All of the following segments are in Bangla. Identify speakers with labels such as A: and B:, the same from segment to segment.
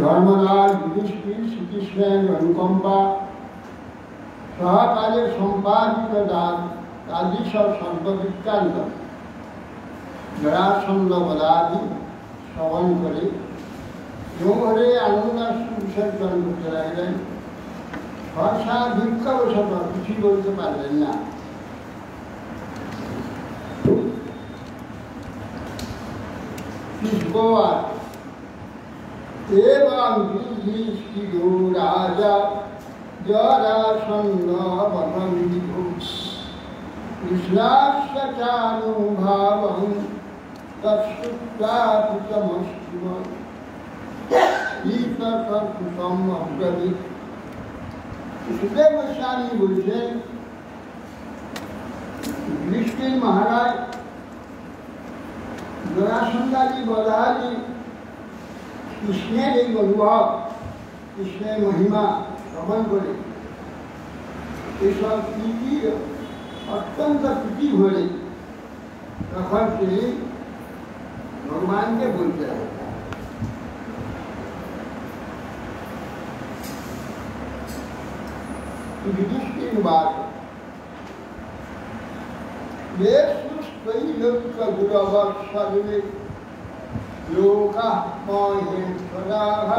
A: ধর্মরাজ যুধিষ্ঠির শ্রীকৃষ্ণের অনুকম্পা সহকালে সম্পাদিত কাজী সব সর্ববৃত্তান্ত জরাসন্ধ বলাদি শ্রবণ করে জোহরে আনন্দাশ্রু বিসর্জন করতে লাগলেন। হর্ষা ভিক্ষাবশত কিছুই বলতে পারলেন না। এবং যুধিষ্ঠির রাজা জরাসন্ধ বনবিধু কৃষ্ণাস্য চানুভাবং তৎসুপ্তাপিতমস্তুম ঈতৎকর্তুকম অব্রবীত। সুখদেব গোস্বামী বলছেন, যুধিষ্ঠির মহারাজ জরাসন্ধাদি বলাদি কৃষ্ণের এই অনুভব, কৃষ্ণের মহিমা শ্রবণ করে এসব কি কি অত্যন্ত প্রীতি ভরে তখন তিনি ভগবানকে বলতে হবে युधिष्ठिर बात सर्वे लोका महेश्वराः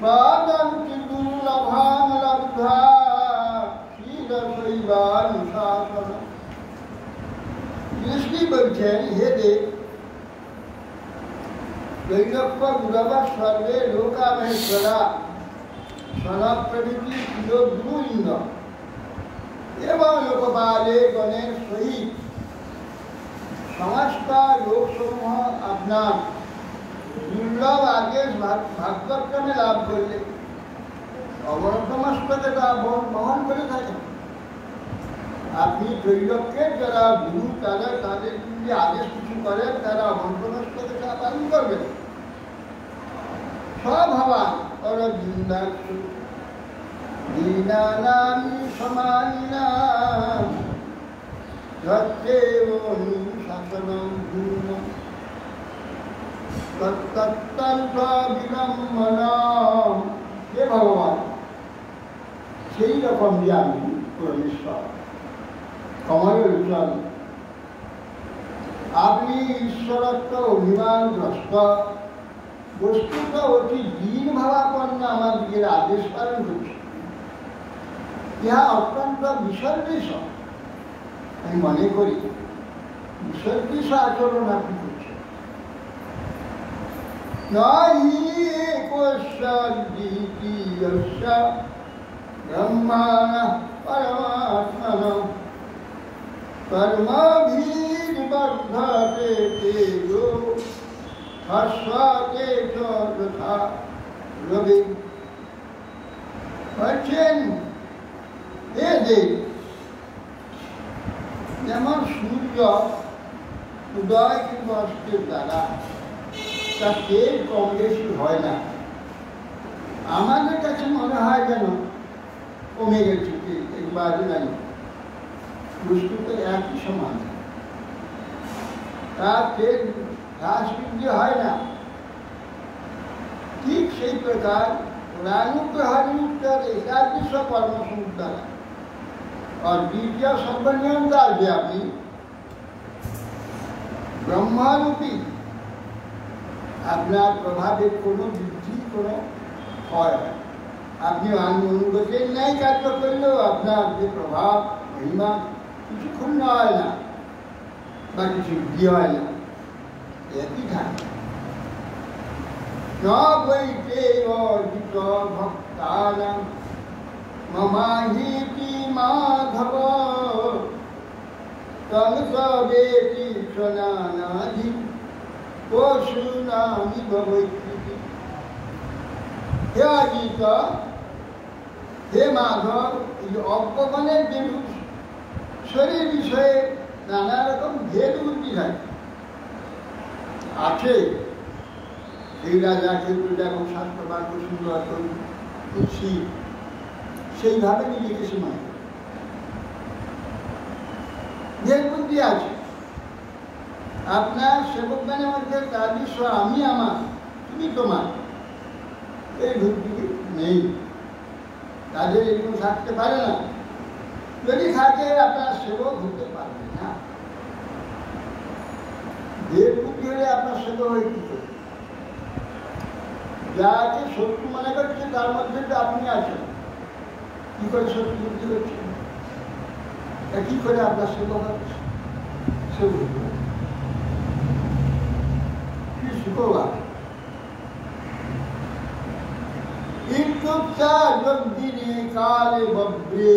A: वादन्ति दुर्लभान् लब्ध्वा क्षीरशैवानुशासनम्। युधिष्ठिर বলছেন, হে দেব, दैलक्य गुरव सर्वे लोका महेश्वरा सनक प्रभृति गुरुवृंद एवं लोकपाले गणेर सहित समस्त लोक समूह अपना दुर्लभ आदेश भाग्यक्रमे लाभ करले अवरतमस्तके বহন করে থাকেন। আপনি ত্রৈলোক্যের যারা গুরু তাদের যদি আদেশ কিছু করেন তারা অবরতমস্তকে তা পালন করবেন। স্বভাবান অরবিন্দাক্ষু দীনানামি সমানিনাম ধত্তেবং শাসনং গুণম তত্তত্তন্ত বিলম্বনম। হে ভগবান, সেই রকম জ্ঞানী পরমেশ্বর কমলোচন, আপনি ঈশ্বরত্ব অভিমানগ্রস্ত বস্তুত অতি দীন ভাবাপন্ন আমার দিকের আদেশ পালন করছে। ইহা অত্যন্ত বিসর্বিষ, আমি মনে করি বিসর্বিষ আচরণ আপনি করছেন। নহি একস্য দ্বিতীয়স্য ব্রহ্মণঃ পরমাত্মনঃ কর্মভির্বর্ধতে তেজো হর্ষতে চ যথা রবি। বলছেন, এ দেব, যেমন সূর্য উদয় কিংবা অস্তের দ্বারা তার তেজ কম বেশি হয় না, আমাদের কাছে মনে হয় যেন কমে গেছে একবার নাই, বস্তুত একই সমান, তার তেজ হ্রাস বৃদ্ধি হয় না। ঠিক সেই প্রকার রানুগ্রহণিত্তর একাদশ কর্মসংস্থান और द्वितीय सर्वनियंता যে আপনি ব্রহ্মরূপী, আপনার প্রভাবের কোনো বৃদ্ধি কোনো হয় না। আপনি অনুগতের ন্যায় কার্য করলেও আপনার যে প্রভাব মহিমা কিছু ক্ষুণ্ণ হয় না বা কিছু বৃদ্ধি হয় না, একই থাকে। ন বৈতে অজিত ভক্তানাং মমাহিতি মাধব তং সবেতি সনানাধি পশুনামি ভবৈকৃতি। হে অজিত, হে মাধব, এই অজ্ঞগণের যে শরীর বিষয়ে নানা রকম ভেদ বুদ্ধি আছে, এই রাজা কিন্তু যেমন শাস্ত্রবাক্য সুন্দর তুলসী সেইভাবে নিজেকে সীমা ভেদ বুদ্ধি আছে। আপনার সেবকগণের মধ্যে তার বিষয় আমি আমার, তুমি তোমার, এই বুদ্ধি নেই, তাদের এরকম থাকতে পারে না। যদি থাকে আপনার সেবক হতে পারবে না। ভেদ বুদ্ধি হলে আপনার সেবক হয়ে কি করবে? যাকে শত্রু মনে করছে তার মধ্যে তো আপনি আছেন, কি করে শত্রু বুদ্ধি করছেন? কি করে আপনার সেবক হচ্ছে? সে বুঝবে কি সুখব আছে। কালে বব্রে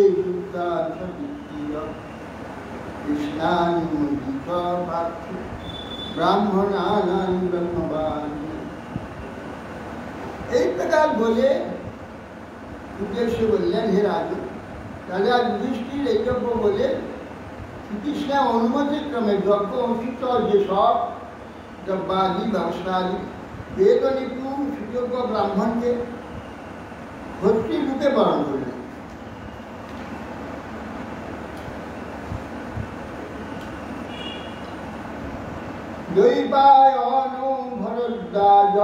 A: ব্রাহ্মণানাং ব্রহ্মবান। এই প্রকার বলে উদ্দেশ্য বললেন, হে রাজা, রাজা যুধিষ্ঠির এইটুকু বলে শ্রীকৃষ্ণের অনুমতিক্রমে যজ্ঞ অনুষ্ঠিত যেসব দ্রব্যাদি ব্যবসাদি বেদ নিপুণ সুযোগ্য ব্রাহ্মণকে ভর্তি রূপে বরণ করলেন। দৈবায়নো ভরদ্বাজ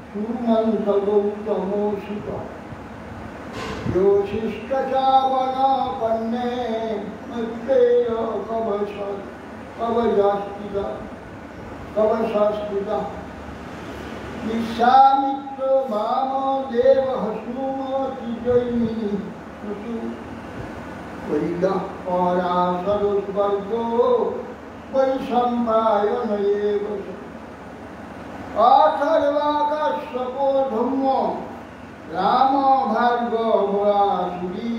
A: সুমন্ত গৌতমোষিত যোশিষ্ট চাবন কন্যে মৈত্রেয় কবশস্তিত বিশ্বামিত্র বাম দেব হসুমতি জৈমিনী কৈলাস পরাশর স্বর্গ বৈশম্পায়ন এব অথর্বাকাশ্যপ ধম্ম রাম ভার্গব আসুরী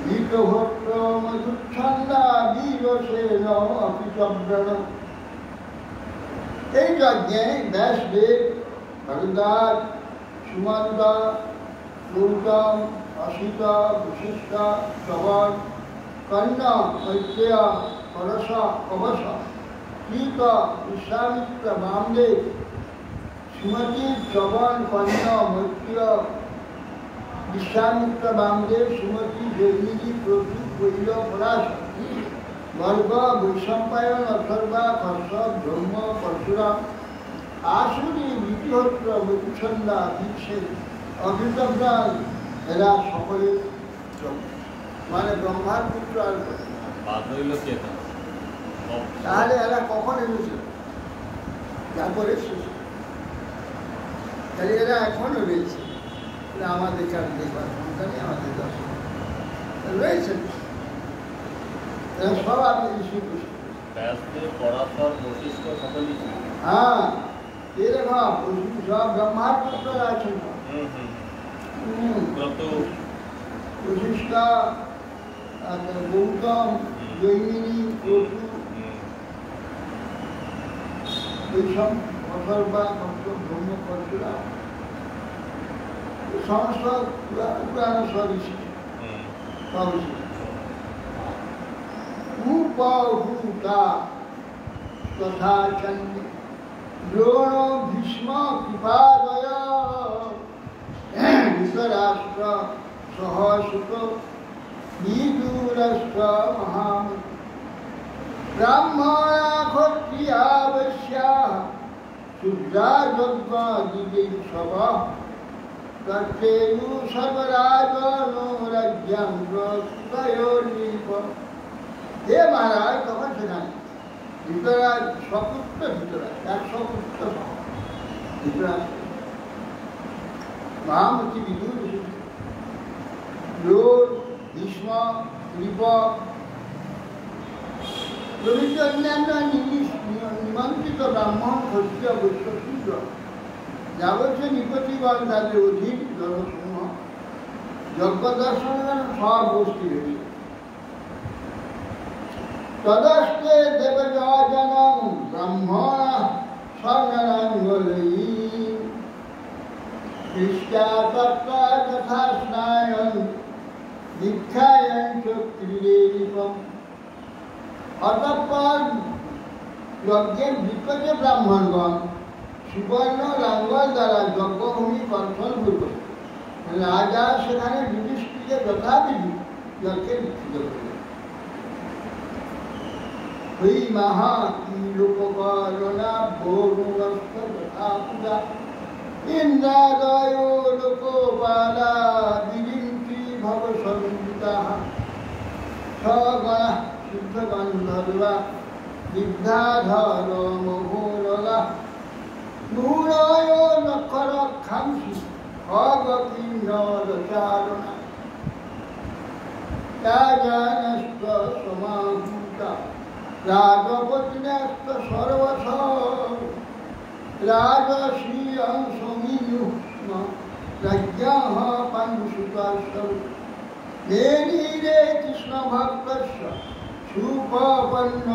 A: বিকভট্ট মধুচ্ছন্দা বীরসেন অপিচব্রণ। এই যজ্ঞে ব্যাসদেব, ভরদ্বাজ, সুমন্ত, গৌতম, অসিত, বশিষ্ঠ, শ্রবণ, কর্ণ, মৈত্রেয়, পরশ, কবশ, কীট, বিশ্বামিত্র, বামদেব, সুমতি, শ্রবণ, কর্ণ, মৈত্রেয়, বিশ্বামিত্র, বামদেব, সুমতি, জৈমিনী, প্রচুর, কৈল, পলাশ, বর্গ, বৈশম্পায়ন, অথর্বা, কশ্যপ, ব্রহ্ম, পরশুরাম, আসুরী, বিকিহট্ট, মধুচ্ছন্দা, বীরসেন, অভিতব্রাল, এরা সকলে মানে ব্রহ্মার পুত্র। আর তাহলে এরা কখন এনেছিল? তারপরে শেষ। তাহলে এরা এখনো রয়েছে, আমাদের কাছে দেখবার সন্তানে আমাদের দর্শন রয়েছে। এরা সব আপনি শ্রীকৃষ্ণ। হ্যাঁ, এরকম সব ব্রহ্মার পুত্র আছেন। বশিষ্ঠ, গৌতম, জৈমিনী, প্রচুর, এইসব অথর্বা, কশ্যপ, ব্রহ্ম, পরশুরাম, সমস্ত পুরাণ সব ঋষি, সব ঋষি। উপভূতা তথা চন্দ্র দ্রোণ ভীষ্ম কৃপাদয় ধৃতরাষ্ট্র সহসুত বিদুরস্য মহামতি ব্রাহ্মণা ক্ষত্রিয়া বৈশ্যাঃ শূদ্রা যজ্ঞ দিবৈষবঃ কর্তেয়ু সর্বরাজনো রাজ্যং প্রত্যয়োর্নিপ। হে মহারাজ, তখন সেখানে ধৃতরাজ সপুত্র, ধৃতরাজ 100 পুত্র সহ ধৃতরাজ, মহামতি, বিদুর, দ্রোণ, ভীষ্ম, কৃপ প্রভৃতি অন্যান্য নিমন্ত্রিত ব্রাহ্মণ, ক্ষত্রিয়, বৈশ্য, শূদ্র যাবতীয় নিপতিগণ তাদের অধীন জনসমূহ যজ্ঞ দর্শন সব গোষ্ঠী হয়েছে। তদস্তে দেবজন ব্রাহ্মণ স্বর্ণাঙ্গলয়ী দৃষ্টা তত্ত্ব যথা স্নায়ন দীক্ষায়ন ক্রীড়েরিপম। অতঃপর যজ্ঞের বিপদে ব্রাহ্মণগণ সুবর্ণ লাঙ্গল দ্বারা যজ্ঞভূমি কর্ষণ করল। রাজা সেখানে যুধিষ্ঠিরকে যথাবিধি যজ্ঞে দীক্ষিত করলেন। ওই মহা লোককরণা ভোগস্ত তথা পূজা ইন্দ্রাদয় লোকপালা বিরিঞ্চি ভব সঞ্জিতা সগণা সিদ্ধ গন্ধর্বা বিদ্যাধর মোহরলা নূরায় নক্ষরক্ষাংসি অগকিন্নরচারণা রাজনস্ত সমাভূতা রাজপত্ন্যস্ত সর্বশ রাজশ্রিয়ং সমীয়ুষ্ম রাজ্ঞাঃ পাণ্ডুসুতাস্য মেনীরে কৃষ্ণ ভক্তস্য সুপপন্ন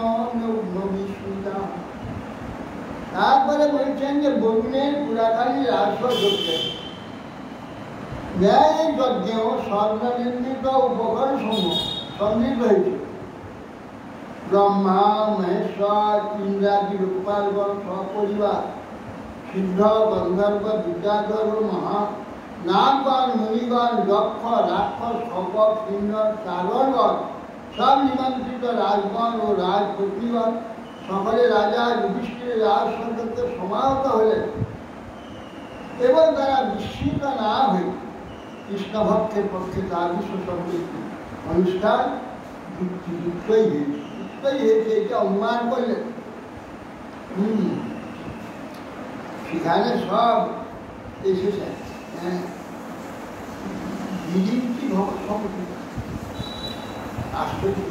A: নৌমিস্মিতা। তারপরে বলছেন যে বরুণের পুরাকালী রাজযজ্ঞে ন্যায় যজ্ঞেও স্বর্ণনির্মিত উপকরণ সমূহ সমৃদ্ধ হয়েছিল। ব্রহ্মা, মহেশ্বর, ইন্দ্রাদি লোকপালগণ সপরিবার, সিদ্ধ, গন্ধর্ব, বিদ্যাধর, মহা নাগগণ, মুনিগণ, যক্ষ, রাক্ষস, শপথ, কিন্নর, চারণগণ সব নিমন্ত্রিত রাজগণ ও রাজপত্নীগণ সকলে রাজা যুধিষ্ঠিরের রাজ সংক্রান্ত সমাহত হলেন এবং তারা বিস্মিত না হয়ে কৃষ্ণ ভক্তের পক্ষে তার বিশ্ব সম্পৃক্তি অনুষ্ঠান যুক্তই হয়েছে এটা অনুমান করলেন। সেখানে সব এসেছে আশ্চর্য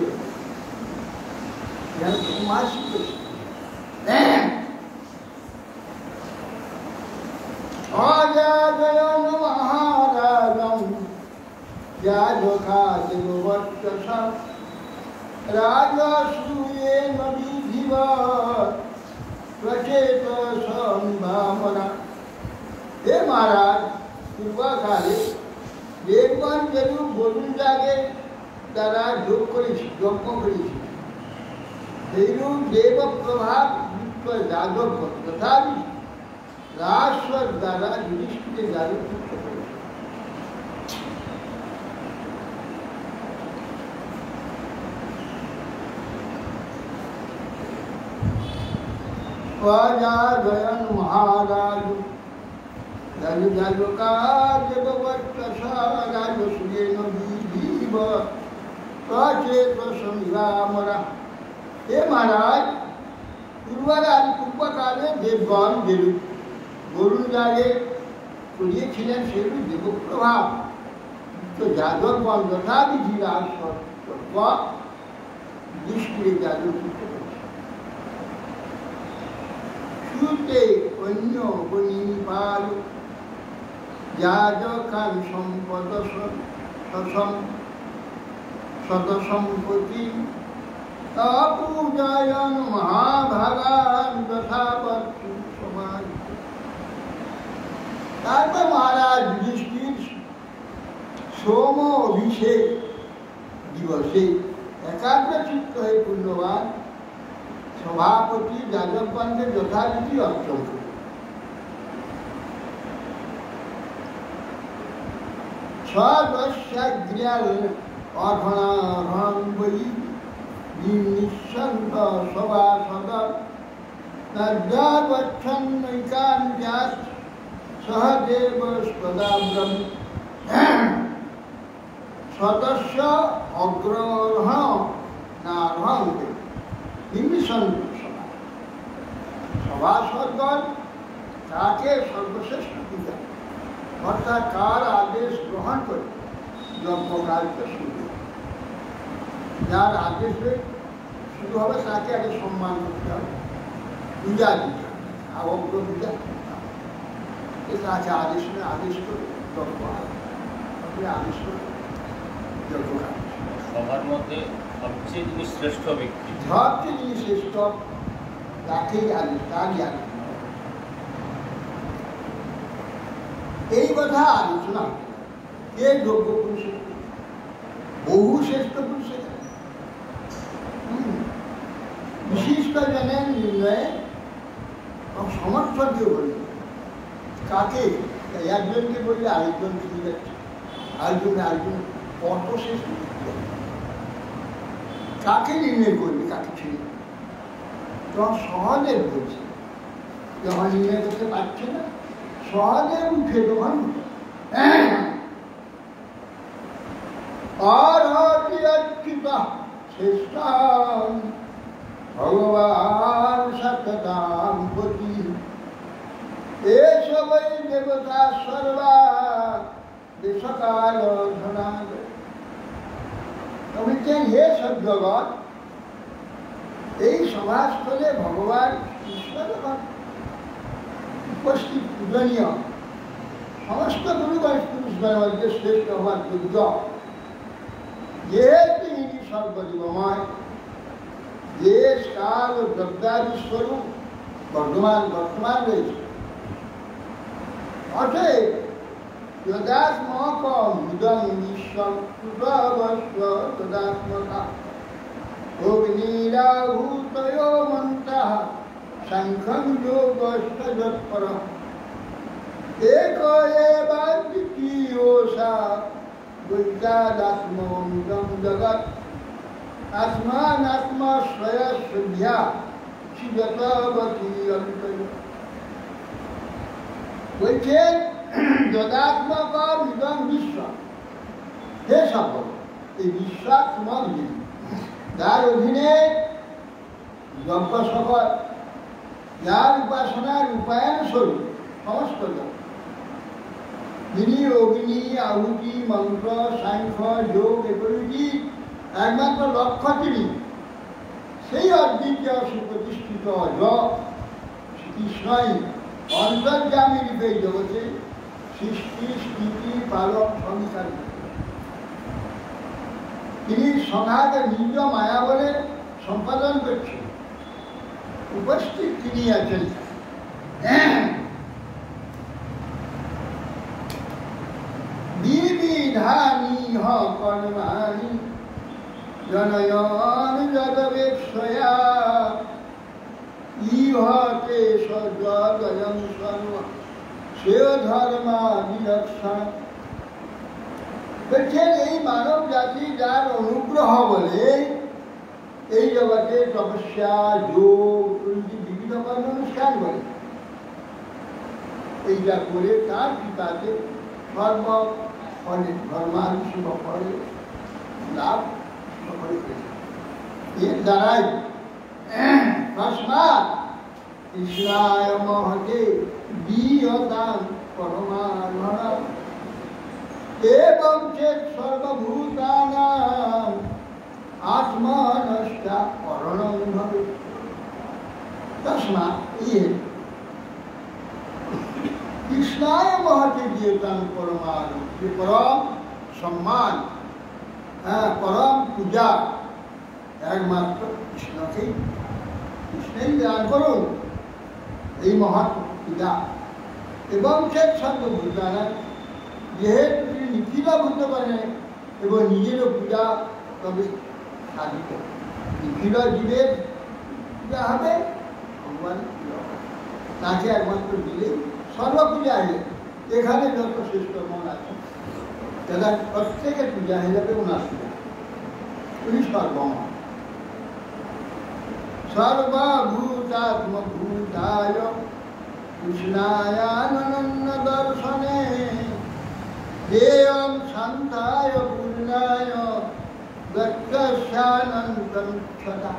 A: মাসিক অজাগয়ন মহারাজং যাজকাদেববর্চসা রাজসূয়েন বিধিবৎ প্রচেতসম্ভাবনা। হে মহারাজ, পূর্বকালে দেবগণ যেরূপ বরুণ যাগে তারা যজ্ঞ করেছিল, সেইরূপ দেব প্রভাব যাদব তথাপি রাজস্বর দ্বারা যুধিষ্ঠিরের যাদব যুক্ত করেছে। অজাগয়ন মহারাজ হে মহারাজ, পূর্বকালে দেবগণ যেরূপ বরুণ যাগে করিয়েছিলেন সেরূপ দেবপ্রভাব তো যাদবগণ যথাবিধি রাজস্বর যুধিষ্ঠিরের যাদব যুক্ত করেছে। শুতে অন্য বনিপাল যাজকান সম্পদ সদসম্পত্তি অপূজয়ন মহাভাগান যথাবর্তু সমাজ। তারপর মহারাজ যুধিষ্ঠির সোম অভিষেক দিবসে একাগ্রচিত্ত হয়ে পুণ্যবান সভাপতি যাজকগণকে যথারীতি অর্চন করে সদস্যাগ্র্যাল অঘনাঘন বৈ নিঃসন্ত সভাসদ তদ্গচ্ছন্নৈকান্যাস সহদেব স্পদাব্রম। সদস্য অগ্রহণ নারহং নিঃসন্ত সভাসদগণ তাকে সর্বশ্রেষ্ঠ পূজা অর্থাৎ কার আদেশ গ্রহণ করে যজ্ঞ কার্য শুরু, যার আদেশে শুরু হবে তাকে আগে সম্মান করতে হবে, পূজা দিতে হবে, অগ্র পূজা তাকে আদেশ করে যজ্ঞ আদেশ করে যজ্ঞ কার্য।
B: সবার মধ্যে সবচেয়ে যিনি শ্রেষ্ঠ ব্যক্তি,
A: সবচেয়ে যিনি শ্রেষ্ঠ তাকেই আদেশ, তারই আদেশ। এই কথা আলোচনা কে যোগ্য পুরুষ, বহু শ্রেষ্ঠ পুরুষ, বিশিষ্ট জনের নির্ণয়ে সমর্থন কেউ বলবে কাকে, একজনকে বললে আরেকজন ঠিক যাচ্ছে, আরেকজন কত শ্রেষ্ঠ কাকে নির্ণয় করবে, কাকে ছিল তখন সহজে বলছে, যখন নির্ণয় করতে পারছে না সহজে উঠে তখন শ্রেষ্ঠ ভগবান সততাম পতি এসবই দেবতা সর্বা দেশকাল ধনাগ। বলছেন হে সদ্যগণ, এই সভাস্থলে ভগবান ঈশ্বরগণ উপস্থিত পূজনীয়, সমস্ত গুরুগণ পুরুষগণ মধ্যে শ্রেষ্ঠ হওয়ার যোগ্য, যেহেতু ইনি সর্বজীবময়, দেশ কাল ও দ্রব্যাদি স্বরূপ বর্তমান রয়েছে। অতএব যদাত্মকম ইদং বিশ্বং সুতবস্ব তদাত্মকা অগ্নিরাহুতয়ো মন্ত্রঃ শঙ্খং যোগস্য যৎপরঃ এক এবাদ্বিতীয়োষা বৈদ্যাদাত্মমিদং জগৎ আত্মানাত্মা স্বয়স্বভ্যা শিবতবতী অন্তর। বলছেন যদাত্মক ইদং বিশ্ব, হে সকল এই বিশ্বাস তোমার অধীন, যার অধীনে যজ্ঞ সকল, যার উপাসনার রূপায়ণ স্বরূপ সমস্ত জগৎ, যিনি অগ্নি আহুতি মন্ত্র সাংখ্য যোগ এগুলি একমাত্র লক্ষ্য তিনি, সেই অদ্বিতীয় সুপ্রতিষ্ঠিত শ্রীকৃষ্ণই অন্তর্যামী রূপে জগতে সৃষ্টি স্থিতি পালন সংসার। তিনি সংঘাতে নিজ মায়া বলে সম্পাদন করছেন, উপস্থিত তিনি আছেন। বিবিধানি কর্মাণি জনয়ন যদবেক্ষয়া ইহতে সজগয়ং সর্ব শ্রেয় ধর্মা বিলক্ষণ। বলছেন এই মানব জাতি যার অনুগ্রহ বলে এই জগতে তপস্যা যোগ বিভিন্ন কর্ম অনুষ্ঠান করে, এইটা করে তার পিতাকে সর্ব ফলে ধর্মাদি শুভ ফলে লাভ সকলে করেছে। এর দ্বারাই তস্মাৎ কৃষ্ণায় মহতে দীয়তাং পরমানন্দম এবং চেত সর্বভূতানাং আত্মনষ্টা পরণং ভবে। তস্মাৎ কৃষ্ণায় মহতে দীয়তাং পরমানন্দম, যে পরম সম্মান, পরম পূজা একমাত্র কৃষ্ণকেই, কৃষ্ণই দান করুন এই মহৎ পূজা। এবং সে সর্বভূতানা, যেহেতু তিনি নিখিল ভূত পারেন এবং নিজেরও পূজা তবে সাধিত, নিখিল জীবের পূজা হবে, ভগবান তাকে একমাত্র দিলে সর্বপূজা হয়ে এখানে যত শ্রেষ্ঠ মন আছে তারা প্রত্যেকের পূজা হয়ে যাবে ওনার পূজা, উনি সর্বমন। সর্বভূতাত্মভূতায় কৃষ্ণায়ানন্য দর্শনে দেয়ং শান্তায় পূর্ণায় গচ্ছানন্দং সদা।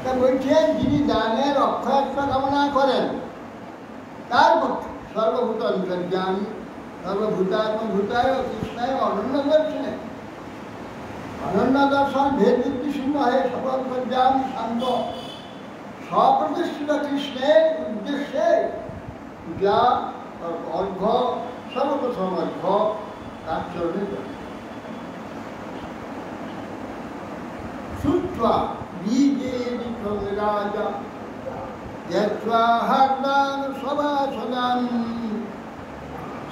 A: তা বলছেন যিনি দানের অক্ষয়ত্ব কামনা করেন তার পক্ষে সর্বভূত অন্তর্যামী সর্বভূতাত্মভূতায় কৃষ্ণায় অনন্য দর্শনে, অনন্য দর্শন ভেদ বুদ্ধি শূন্য হয়ে সর্বন্তর্যামী শান্ত স্বপ্রতিষ্ঠিত কৃষ্ণের উদ্দেশ্যে পূজা অর্ঘ্য, সর্বপ্রথম অর্ঘ্য তার চরণে শ্রুত্বা বীজেরি রাজা যত্রা হার্দাং সভাসদাং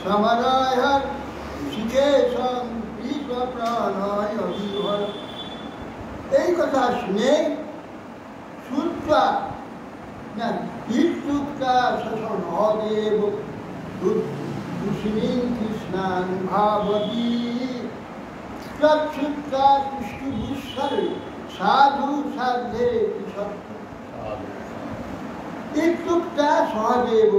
A: সমরায়ৎ ঋষিকেশং প্রাণায় অভিভর। এই কথা শুনে শ্রুত্বা ইত্যুক্তা সসনদেব দুষ্ণীং কৃষ্ণাং ভাবতি তচ্ছুত্তা কৃষ্ণভূষরে সাধু সাধে ইত্যুক্তা সহদেব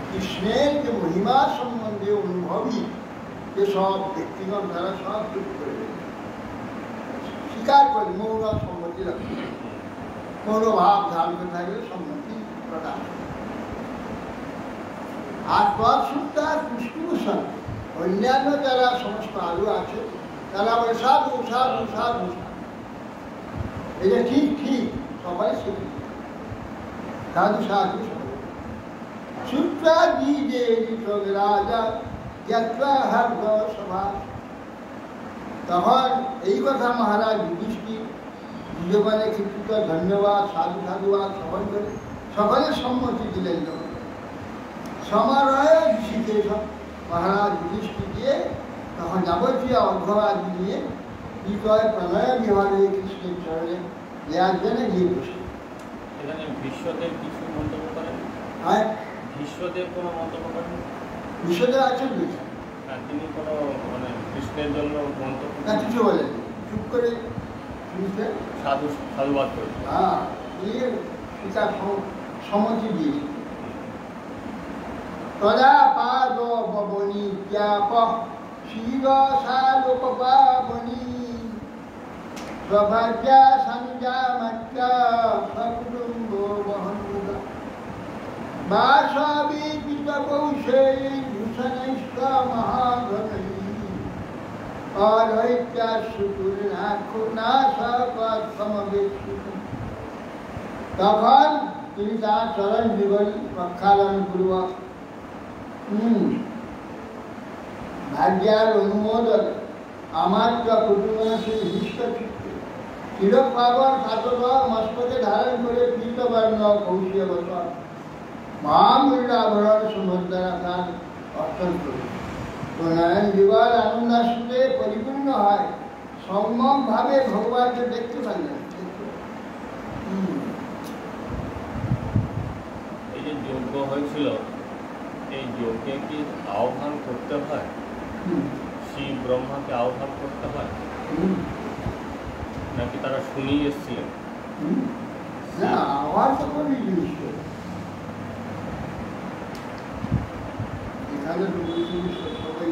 A: কৃষ্ণের যে মহিমা সম্বন্ধে অনুভবী যে সব ব্যক্তিগত দ্বারা সব চুপ করে স্বীকার করে মৌন সম্মতি রাখে, মৌনভাব ধারণ করে থাকলে সম্মতি প্রদান। আর তৎসুত্তা কৃষ্ণভূষণ অন্যান্য যারা সমস্ত আলু আছে তারা বলে সাধু সাধু সাধু, এটা ঠিক ঠিক সবাই শিখে সাধু সাধু সূত্রা বীজে রাজা যাত্রা হার্দ সভা। তখন এই কথা মহারাজ যুধিষ্ঠির যুজবানে কৃতিত ধন্যবাদ সাধু সাধুবাদ সফল করে সকলে সম্মতি দিলেন। সমারোহে ঋষিকেশ মহারাজ যুধিষ্ঠির দিয়ে তখন যাবতীয় অর্ঘ্যবাদী নিয়ে বিজয় প্রণয় বিহারে কৃষ্ণের চরণে দেওয়ার জন্য গিয়ে বসে।
B: এখানে বিশ্বদেব কিছু মন্তব্য করেন?
A: হ্যাঁ,
B: বিশ্বদেব কোনো মন্তব্য করেন?
A: বিশ্বদেব আছেন বুঝছেন,
B: তিনি কোনো মানে কৃষ্ণের জন্য মন্তব্য
A: না কিছু বলেন, চুপ করে বুঝতে
B: সাধুবাদ করেছে।
A: হ্যাঁ, পিতা সম্মতি দিয়েছে। তদা পাদ পবনী জ্ঞাপ শির সালোক পাবনী স্বভাজ্যা সঞ্জা মাত্রা সকুটুম্ব বহনুগা বাসবি পিতকৌশে ভূষণৈষ্ঠ মহাঘনৈ অরৈত্যা সুতুলনাক্ষুনাশকমবেক্ষিত। তখন তিনি তার চরণ যুগল প্রক্ষালন পূর্বক ভাগ্যার অনুমোদন আমার কুটুমনসী হৃষ্ট চিত্তে চিরপাবন কাতর মস্তকে ধারণ করে পীতবর্ণ কৌশীয় বসন মহামূল্যাভরণ সুভদ্রা প্রাণ অর্জন করে প্রণয়ন যুগল আনন্দাশ্রুতে পরিপূর্ণ হয়। সম্যক ভাবে ভগবানকে দেখতে পারলেন।
B: এই যে যজ্ঞ হয়েছিল, এই যজ্ঞে কি আহ্বান করতে হয়? শিব ব্রহ্মাকে আহ্বান করতে হয় নাকি তারা শুনিয়ে এসেছিলেন?
A: না, আওয়াজ তো কোনো জিনিস এখানে সবাই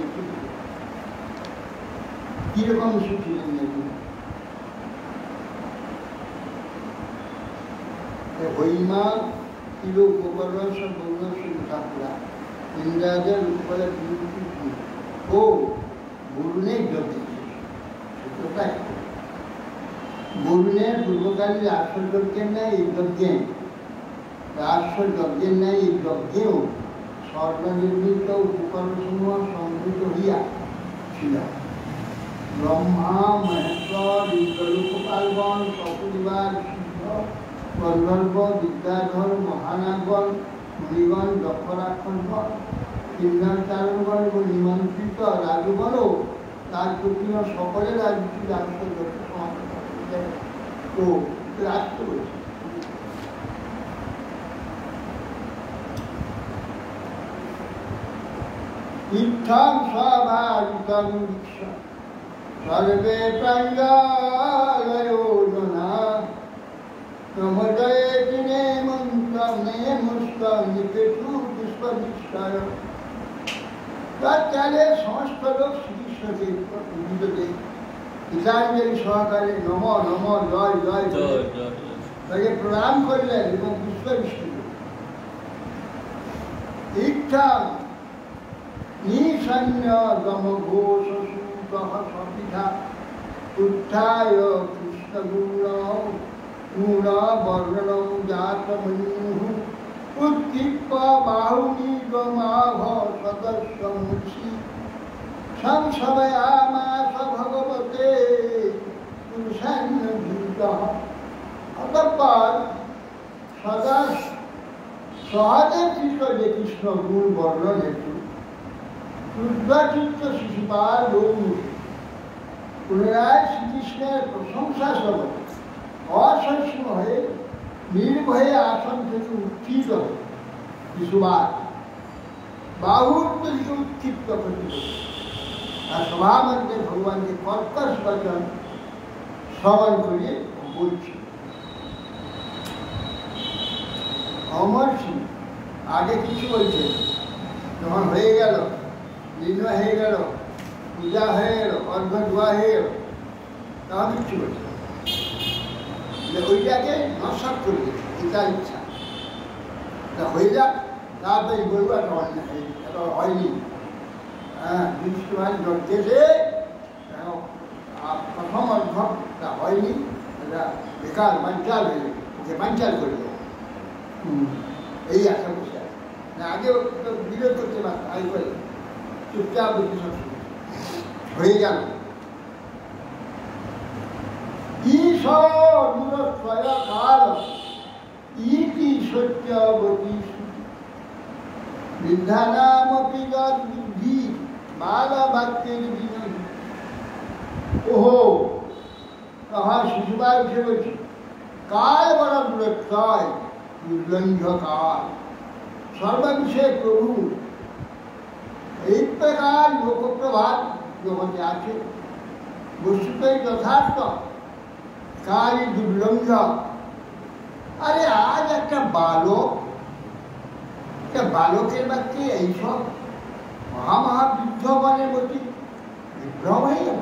A: কিরকম এসেছিলেন? হইমা ছিল গোবর্ধন বর্ণস ঠাকুরা ইন্দ্রাজের উপরে ও বরুণের যজ্ঞে বরুণের পূর্বকালীন রাষ্ট্র যজ্ঞের ন্যায় এই যজ্ঞে রাষ্ট্র যজ্ঞের ন্যায় এই যজ্ঞেও স্বর্ণনির্মিত উপকরণসমূহ সংযুক্ত হইয়া ছিল। ব্রহ্মা মহেশ্বর ইন্দ্রলোকপালগণ সপরিবার সিদ্ধ গন্ধর্ব বিদ্যাধর মহানাগণ মুনিগণ দক্ষরাক্ষণগণ কিন্নরচারণগণ এবং নিমন্ত্রিত রাজগণও তার প্রতি সকলের রাজনীতি রাষ্ট্র তো রাষ্ট্র ইত্থং স্বাভাবিকং দীক্ষা সর্বে প্রাঙ্গায়োজনা নমোদয়ে দিনে মন্ত্রম নেমুষ্কং নিকেতু পুষ্পবিষ্কার। তৎকালে সমস্ত লোক শ্রীকৃষ্ণকে পুজিতে গীতাঞ্জলি সহকারে নম নম জয় জয় তাকে প্রণাম করলেন এবং পুষ্পবিষ্কার। ইত্থং নিসন্ন গম ঘোষ সুতঃ সপিতা উত্থায় কৃষ্ণ গুণ বর্ণনং জাতমন্যুঃ উৎক্ষিপ্য বাহুনি গমাভ সদস্যমুষি সংশময়ামাস ভগবতে পুরুষান্য ভীতঃ। অতঃপর সদা সহজে কৃষ্ণ যে কৃষ্ণ গুণ বর্ণন হেতু ক্রুদ্ধচিত্ত শিশুপাল পুনরায় শ্রীকৃষ্ণের প্রশংসা স্বরূপ অসহিষ্ণু হয়ে নির্ভয়ে আসন থেকে উত্থিত হয়ে শিশুপাল বাহুর থেকে উত্ক্ষিপ্ত করিল। তার সভার মধ্যে ভগবানকে কর্কশ বচন শ্রবণ করিয়ে বলছি। অমর সিং আগে কিছু বলছে, যখন হয়ে গেল নির্ণয় হয়ে গেল পূজা হয়ে গেল অর্ঘ ধোয়া হয়ে গেল তখন কিছু বলছে ওইটাকে নস্বাত করে দিচ্ছে। এটা ইচ্ছা হয়ে যাক, তাড়াতাড়ি বলবো একটা অন্যায় এটা হয়নি। হ্যাঁ, বিষ্ণুমান যজ্ঞে প্রথম অর্ঘটা হয়নি, এটা বেকার বাঞ্চাল হয়ে যাবে, ওকে বাঞ্চাল করে দেবো। এই আশা বসে আছে না, আগে বিরোধ করতে পারত আগে করে চুপচাপ সব হয়ে গেল। কাল ইতি সত্যবতী বৃদ্ধানামপি বুদ্ধি বালবাক্যের বিনয়। ওহো, তখন শিশুপাল উঠে বলছে, কাল বড় দুরক্ষয় দুর্লঙ্ঘ কাল সর্ববিষয়ে প্রভু। এই প্রকার লোকপ্রভাব জগতে আছে, বস্তুতই যথার্থ। কারই দুর্লঙ্ঘ। আরে আজ একটা বালকের বাক্যে এইসব মহাবিদ্ধমানের প্রতি বিভ্রম হয়ে গেল।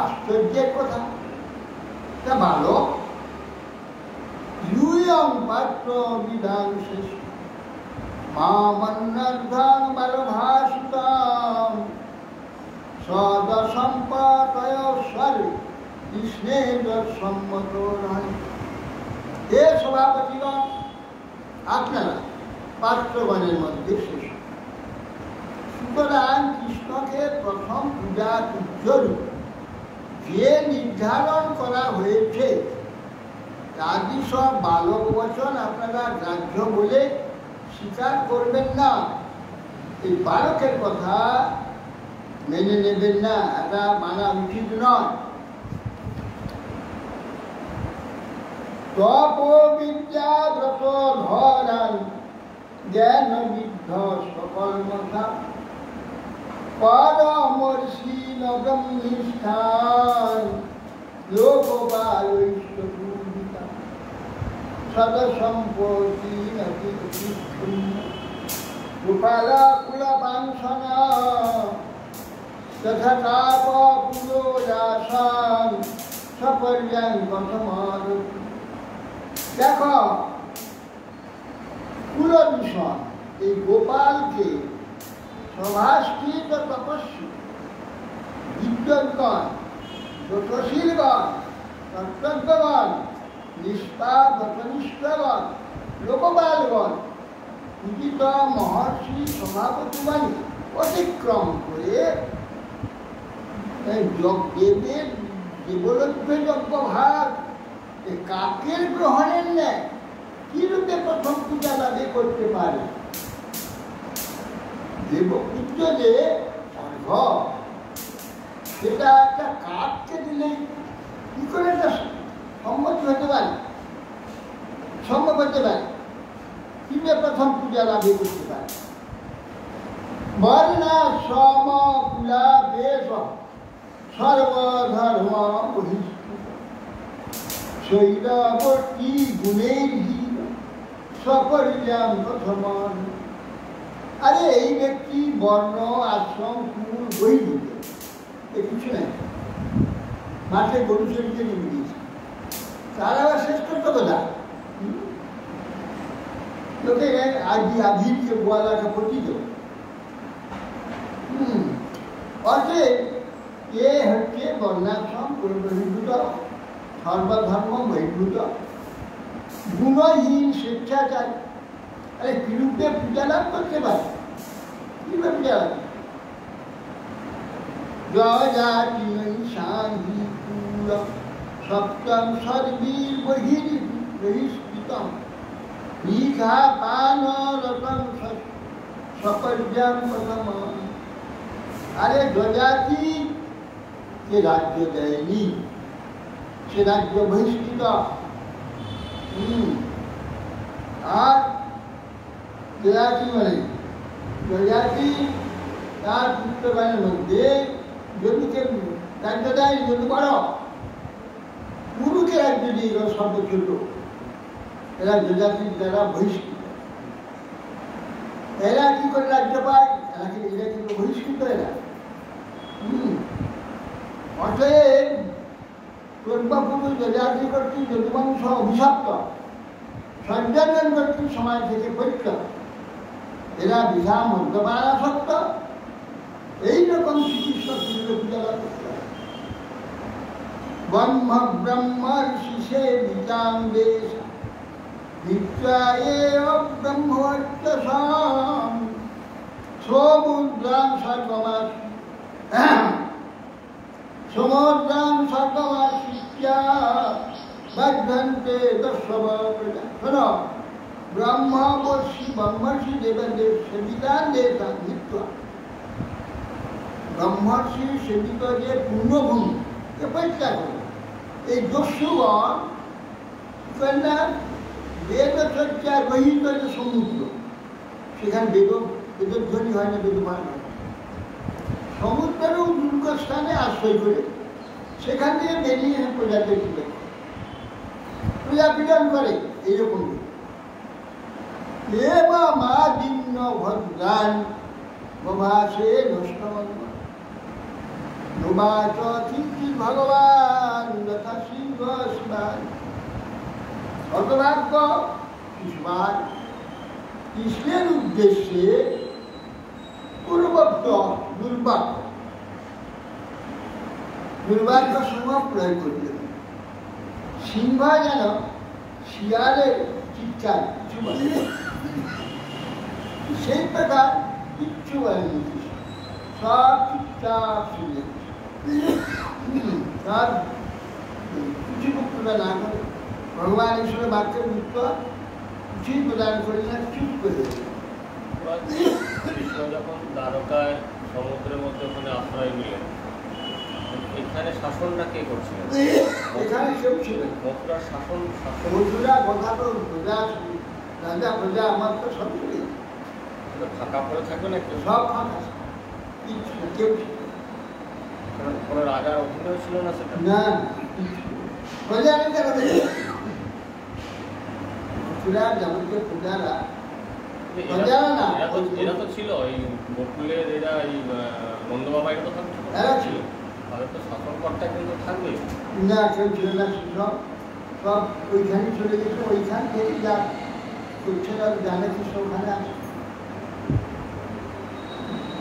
A: আশ্চর্যের কথা। তা বালক ইউয়ং পাত্র বিধান শেষ মামন্নার্ধাং বালভাসিতাম সদসম্পাতয় স্বরে কৃষ্ণের সম্মত নয়। হে সভাপতিগণ, আপনারা পাত্রগণের মধ্যে শেষ। সুতরাং কৃষ্ণকে প্রথম পূজা পূজ্যরূপ যে নির্ধারণ করা হয়েছে তারই সব বালক বচন আপনারা গ্রাহ্য বলে স্বীকার করবেন না। এই বালকের কথা মেনে নেবেন না, এটা মানা উচিত নয়। তপবিদ্যাব্রত ধরান জ্ঞান বিদ্ধ সকল মথা পরমর্ষীন ব্রহ্মিষ্ঠান লোকবালৈষ্ঠপূজিতা সদসম্পত্তি নতি গোপালা কুলপাংসনা তথা তাপ পুরোদাসান সপর্যাং কথমারতি। দেখো, কুলদূষণ এই গোপালকে সভাস্থিত তপস্বী বিদ্বৎগণ, যশশীলগণ, কর্তব্যগণ, নিষ্পাপনিষ্ঠগণ, লোকপালগণ, পূজিত মহর্ষি সভাপতিগণ অতিক্রম করে দেবের দেবলভ্য যজ্ঞভাগ কাকের গ্রহণের ন্যায় কি রূপে প্রথম পূজা লাভে করতে পারে? দেবপূজ্য যে স্বর্গ, সেটা একটা কাককে দিলে কি করে এটা সম্মতি হতে পারে, সম্ভব হতে পারে? কিভাবে প্রথম পূজা লাভে করতে পারে? বর্ণা সম কুলা বেশ সর্বধর্ম বহিষ্কৃত শৈলবর্তী গুণের সপরিজাম প্রথমান। আরে এই ব্যক্তি বর্ণ আশ্রম কুল বহির্ভূত, এ কিছু নাই, মাঠে গরু চড়িতে নেমে দিয়েছে, তার আবার শেষ করতে কথা। লোকে আধিকে গোয়ালাকে পতিত। অতএব এ হচ্ছে বর্ণাশ্রম বহির্ভূত, সর্বধর্ম বহির্ভূত, গুণহীন স্বেচ্ছাচারী। আরে কিরূপে পূজা লাভ করতে পারে? কিভাবে পূজা লাভ? জজাতি শান্তি কুল সপ্তম সর্বীর বহিষ্কৃতম ভিক্ষা পান রতন সকর্যাম প্রথম। আরে যজাতি যে রাজ্য দেয়নি, সে রাজ্য বহিষ্কৃত। আর যজাতি মানে যজাতি তার পুত্রগণের মধ্যে যদুকে রাজ্য দেয়, যদু বড়, গুরুকে রাজ্য দিয়ে গেল সর্বছোট। এরা যজাতির দ্বারা বহিষ্কৃত। এরা কি করে রাজ্য পায়? এরা কিন্তু বহিষ্কৃত। এরা অতএব পূর্বপুরুষ যজাতি কর্তৃক যদুবংশ অভিশপ্ত, সঞ্জনন কর্তৃক সমাজ থেকে পরিত্যাগ। এরা বিধা মদ্যপানাসক্ত। এইরকম চিকিৎসা পূজা লাভ করতে হয়। ব্রহ্ম ব্রহ্মর্ষিষে বিজাং বেশ বিদ্যায়ে ব্রহ্মর্চসাম সমুদ্রাং স্বর্গমাসি সমুদ্রাং স্বর্গমাসিত্যা বর্ধন্তে দশব প্রজা। শোনো, ব্রহ্মর্ষি দেবদের সেবিতান দেবতান নিত্য। ব্রহ্মর্ষি সেবিত যে পূর্ণভূমি পরিত্যাগ করে এই দস্যুগণ বেদচর্চার রহিত যে সমুদ্র, সেখানে বেদধ্বনি হয় না, বেদমান হয়। সমুদ্রেরও দুর্গস্থানে আশ্রয় করে সেখান থেকে বেরিয়ে প্রজাকে তুলে প্রজা পীড়ন করে এইরকম মা দীর্ণ ভদ্রান প্রভাসে নষ্ট নোবাচ চিন্তিত ভগবান যথা সিংহ শিবান হতভাগ্য শিশুবান কৃষ্ণের উদ্দেশ্যে পূর্বত্ব দুর্ভাগ্য দুর্ভাগ্য সময় প্রয়োগ করলেন। সিংহ যেন শিয়ালের চিৎকার কিছু বলে, সেই প্রকার কিচ্ছু বলেনি, সব চুপচাপ শুনে সব কিছু বক্তব্য না করে ভগবান ঈশ্বরের বাক্যের উত্তর কিছুই প্রদান করে না, চুপ করে
B: কৃষ্ণ যখন দ্বারকায় সমুদ্রের মধ্যে ওখানে আশ্রয় নিলেন, এখানে শাসনটা কে করছিলেন?
A: এখানে কেউ ছিলেন
B: মথুরার শাসন
A: মথুরা কথা তো প্রজা রাজা প্রজা আমার তো সব ছিল,
B: ফাঁকা পড়ে থাকবে না,
A: সব ফাঁকা কেউ
B: কোনো রাজার অধীনেও ছিল না সেটা
A: না প্রজা মথুরার যাবতীয় প্রজারা
B: এরা তো ছিল এই গোকুলের, এরা এই নন্দবাবা এরা তো থাকতো,
A: এরা ছিল,
B: তাদের তো শাসনকর্তা কিন্তু থাকবে
A: না, কেউ ছিল না, সব সব ওইখানে চলে গেছে, ওইখান থেকে যা করছে জানে কৃষ্ণ ওখানে আছে,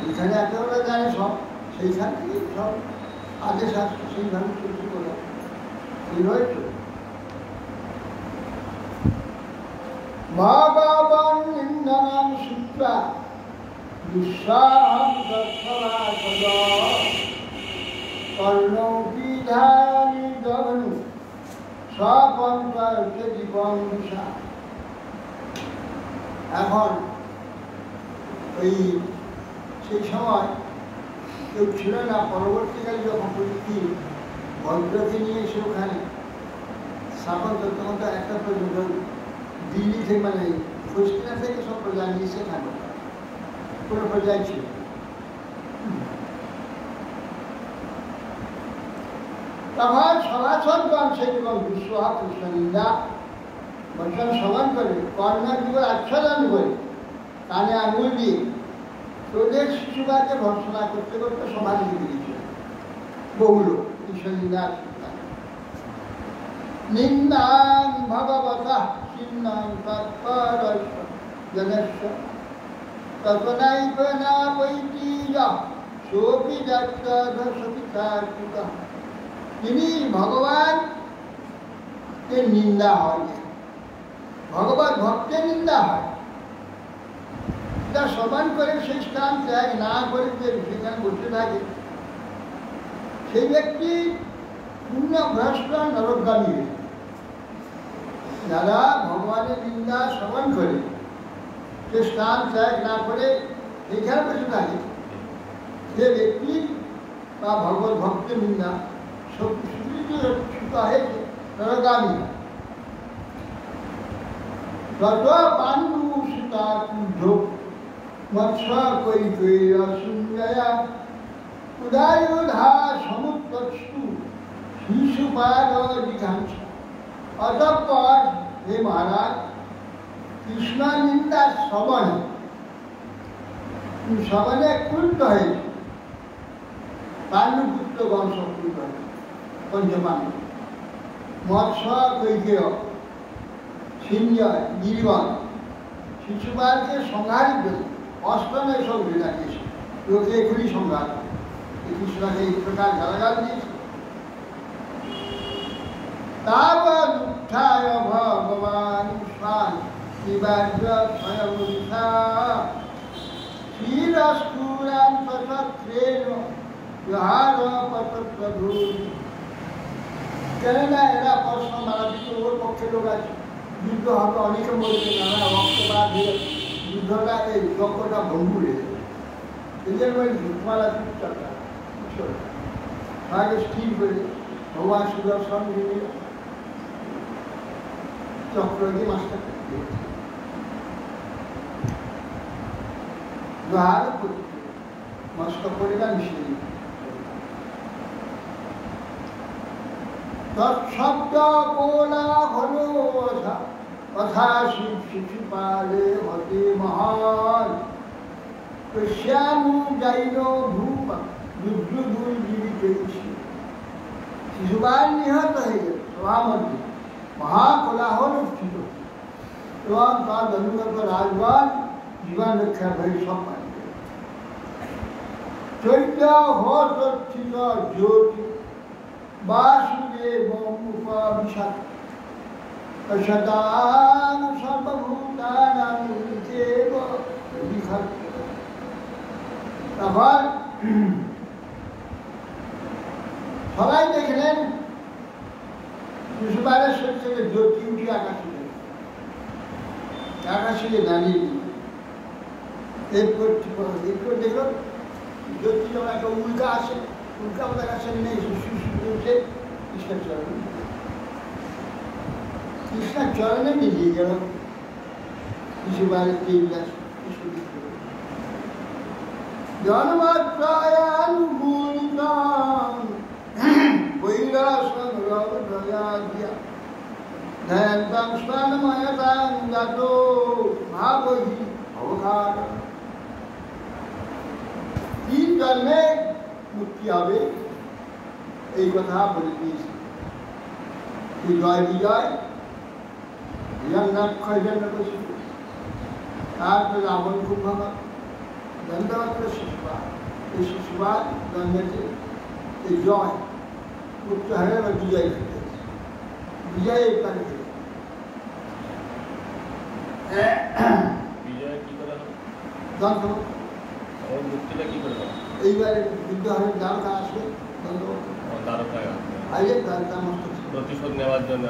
A: ওইখানে আছে ওরা জানে সব, সেইখান থেকে সব আদেশ আসছে সেইভাবে চলছে বলে এই হয়েছে। ভগবান ইন্দ্রাণ শুক্লা দুঃসাহম দর্শনাসদ কর্ণবিধানি গগনু স্বপন্থে জীবন দিশা। এখন ওই সেই সময় কেউ ছিল না, পরবর্তীকালে যখন প্রযুক্তি ভদ্রকে নিয়ে এসে ওখানে স্থাপন করতে হতো, একটা পর্যন্ত দিল্লি থেকে মানে ফস্টিনা থেকে সব প্রজা নিয়ে সেখানে কোনো প্রজাই ছিল। তখন সভাসদগণ সেগুলো বিশ্বহা কৃষ্ণ নিন্দা বচন শ্রবণ করে কর্ণযুগের আচ্ছাদন করে কানে আঙুল দিয়ে তোদের শিশুবাকে ভর্সনা করতে করতে সমাজ দিকে দিয়েছিল বহুল কৃষ্ণ নিন্দা নিন্দাং ভগবতঃ চিন্নাং তৎপরস্য জনস্য ততনৈব না বৈতীয়ঃ সোপি দত্তধসপিতার্পিতঃ। তিনি ভগবানের নিন্দা হয় না, ভগবত ভক্তের নিন্দা হয়, তা সমান করে সেই স্থান ত্যাগ না করে যে সেখানে বসে থাকে সেই ব্যক্তি পূর্ণ ভ্রষ্ট নরকগামী। যারা ভগবানের নিন্দা শ্রবণ করে সে স্থান ত্যাগ না করে এখানে বসে থাকে যে ব্যক্তি বা ভগবত ভক্তের নিন্দা হয়েছে নরকগামী। তত পাণ্ডু সীতা কুদ্ধ মৎস্য কৈকেয়ী সুঞ্জয়া উদয়োধা সমুত্তস্তু শিশুপাল জিঘাংস। অতঃপর হে মহারাজ, কৃষ্ণ নিন্দা শ্রবণে ক্রুদ্ধ হয়েছে পাণ্ডুপুত্রগণ, সব ক্রুদ্ধ হয়েছে পঞ্চপাণ্ডব, মৎস্য কৈকেয় সিঞ্জয় গিরিবন শিশুপালকে সংহারের জন্য অষ্টমে সব ঘৃণা দিয়েছে, লোকে এখনই সংঘাত কৃষ্ণকে এই প্রকার গালাগাল দিয়েছে। তাবৎ উত্থায় ভগবান স্বান নিবার্য স্বয়ং শিরস্ফুরান সশস্ত্রেণ বিহার পতপ্রধূ। কেননা এরা প্রশ্ন মারা দিত, ওর পক্ষে লোক আছে, যুদ্ধ হবে, অনেকে বলছে নানা রক্তপাত হয়ে যুদ্ধটা এই যজ্ঞটা ভঙ্গুর হয়ে যাবে, এই জন্য ওই মারা চর্চা আগে স্থির করে ভগবান সুদর্শন দিয়ে চক্র দিয়ে মাস্টার মস্ত করে না মিশিয়ে তৎশব্দ কোলাহল কথা শিশুপালে হতে মহান পশ্যামু যাইন ভূপ রুদ্রদুল জীবিতেছি। শিশুপাল নিহত হয়ে গেল সভা মধ্যে, মহাকোলাহল উঠিল এবং তার অনুগত রাজবান জীবন রক্ষার ভয়ে সব মানি গেল। চৈত্য হর্ষিত জ্যোতি বাসুদেব উপবিশাত সদান সর্বভূতানাং দেব বিখত। তারপর সবাই দেখলেন শিশুপালের শরীর থেকে জ্যোতি উঠে আকাশে আকাশে দাঁড়িয়ে এরপর দেখল জ্যোতি যখন একটা উল্কা আসে, উল্কা আমাদের কাছে নেই, উঠে কৃষ্ণের চরণে, কৃষ্ণের চরণে মিলিয়ে গেল শিশুপালের দেবদাস জন্মাত্রায়ানুমূলিতাং বৈরাসং রবদয়াদ্যা ধ্যানতাং স্নানময়তাং গাতো ভাবহি ভবঘাট। 3 জন্মে মুক্তি হবে এই কথা বলে দিয়েছে। জয় বিজয় হিরণ্যাক্ষয় হিরণ্যকশিপ, তারপরে রাবণ কুম্ভকর্ণ, দণ্ডমাত্র শিশুপাল। এই শিশুপাল জন্মেছে এই জয় পুত্র হয়ে বা বিজয় হয়ে বিজয় পারে।
B: বিজয় কি করে হবে?
A: দন্ত
B: মুক্তিটা কি করে হবে?
A: এইবারে যুদ্ধ হবে, দ্বারকা আসবে,
B: দ্বারকায়
A: আইলে দ্বারকা মস্ত
B: প্রতিশোধ নেওয়ার জন্য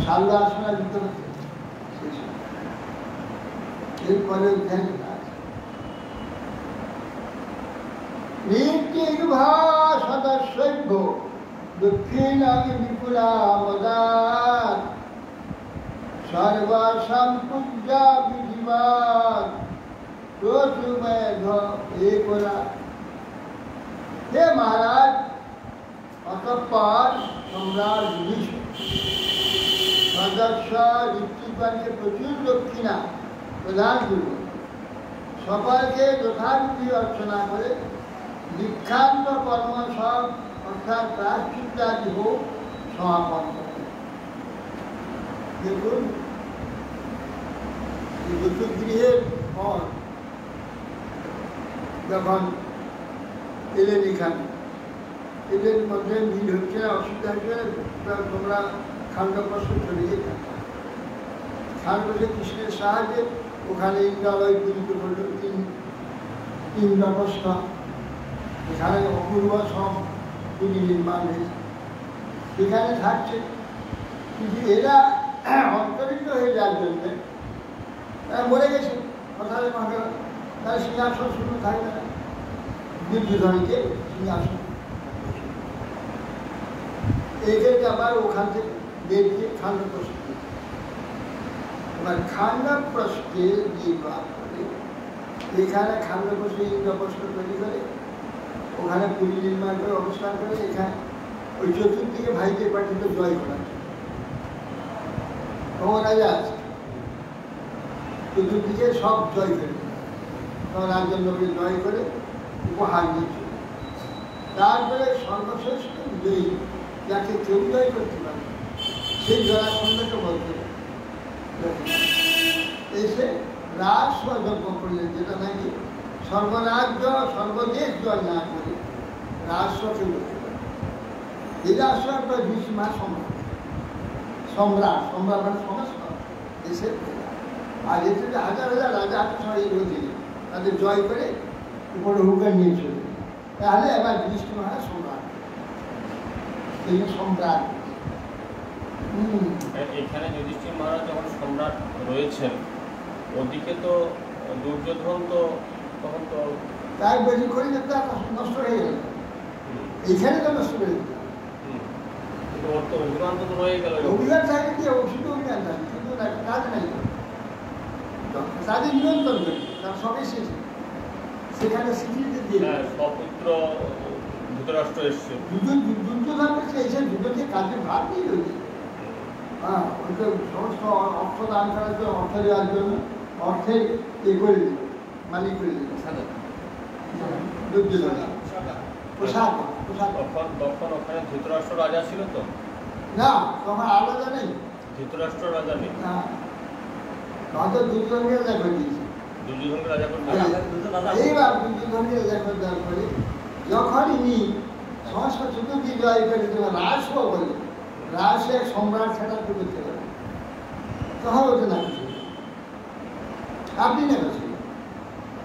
A: সারদা আসবে না যুদ্ধ করতে। এরপরে সদস্য দক্ষিণ বিপুলা মদার সর্বসম্পূজা বিধিবাদ হে মহারাজ, অতঃপর সম্রাট সদস্য ঋত্বিকগণকে প্রচুর দক্ষিণা প্রদান করল, সকলকে যথারীতি অর্চনা করে দীক্ষান্ত কর্ম সব অর্থাৎ প্রায়শ্চিত্তাদি হোক সমাপন করে। দেখুন ঋতুগৃহের পর যখন এলেন এখানে, এদের মধ্যে মিল হচ্ছে না, অসুবিধা হচ্ছে, তোমরা খান্ডপ্রস্থ চলে গিয়ে থাকো। খান্ডপ্রস্থে কৃষ্ণের সাহায্যে ওখানে ইন্দ্রালয় পূজিত করল, ইন্দ্রপ্রস্থ, এখানে অপূর্ব সব পুরী নির্মাণ হয়েছে, সেখানে থাকছে। কিন্তু এরা অন্তরিত হয়ে যাওয়ার জন্যে তারা মরে গেছে, অর্থাৎ তার সিংহাসন শুধু থাকবে না, দুর্যোধনকে সিংহাসন এদেরকে আবার ওখান থেকে বেরিয়ে খান্ডপ্রস্থ। এবার খান্ডপ্রস্থে নির্মাণ করে এখানে খান্ডপ্রস্থে ইন্দ্রপ্রস্থ তৈরি করে ওখানে পুরী নির্মাণ করে অবস্থান করে এখানে ওই চতুর্দিকে ভাইকে পাঠিত জয় করা রাজা আছে, চতুর্দিকে সব জয় করে রাজেন্দ্রকে জয় করে উপহার দিয়েছিল। তারপরে সর্বশ্রেষ্ঠ বিজয়ী যাকে কেউ জয় করতে পারে সেই জরাসন্ধকে বলতে এসে রাজযজ্ঞ করলেন, যেটা নাকি সর্বরাজ্য সর্বদেশ জয় না করে রাজস্বকে বলতে পারে। এই রাজস্ব একটা ভীষ্মা সম্রাট, সম্রাট সম্রাট মানে সমস্ত দেশের আর এতে হাজার হাজার রাজা এই রোধে তাদের জয় করে উপরে হুকার নিয়ে চলে, তাহলে এবার ভীষ্ম হয় সম্রাট। এই সম্রাট
B: এখানে যুধিষ্ঠির মহারাজ যখন সম্রাট রয়েছেন, ওদিকে তো দুর্যোধন তো তখন তো
A: তাই বেশি করে যেতে নষ্ট হয়ে গেল, এইখানে তো নষ্ট হয়ে গেল।
B: ওর তো অভিমান তো রয়ে গেল।
A: অভিযান থাকে কি শুধু অভিযান থাকে, শুধু কাজ নাই, তাদের নিয়ন্ত্রণ করি, তার সবই শেষ। সেখানে স্বীকৃতি দিয়ে
B: সপুত্র ধৃতরাষ্ট্র এসছে,
A: যুদ্ধ কাজে ভাগ নিয়ে রয়েছে। হ্যাঁ, ওইটা সমস্ত অর্থ দান করার জন্য, অর্থ দেওয়ার জন্য অর্থে করে দিল, মালিক করে দিল। পোশাক পোশাক
B: তখন ওখানে ধৃতরাষ্ট্র রাজা ছিল তো
A: না, তখন আলাদা নেই,
B: ধৃতরাষ্ট্র রাজা নেই,
A: না হয়তো দুজনকে রাজা করে দিয়েছে।
B: দুর্যোধনকে রাজা করে
A: এইবার দুজনকে রাজা করে দেওয়ার পরে যখন ইনি সমস্ত চতুর্দিক জয় করে রাজস্ব বলে, রাজস্ব এক সম্রাট ছাড়া তো করতে পারে, তখন ওটা না কিছু আপনি না কিছু,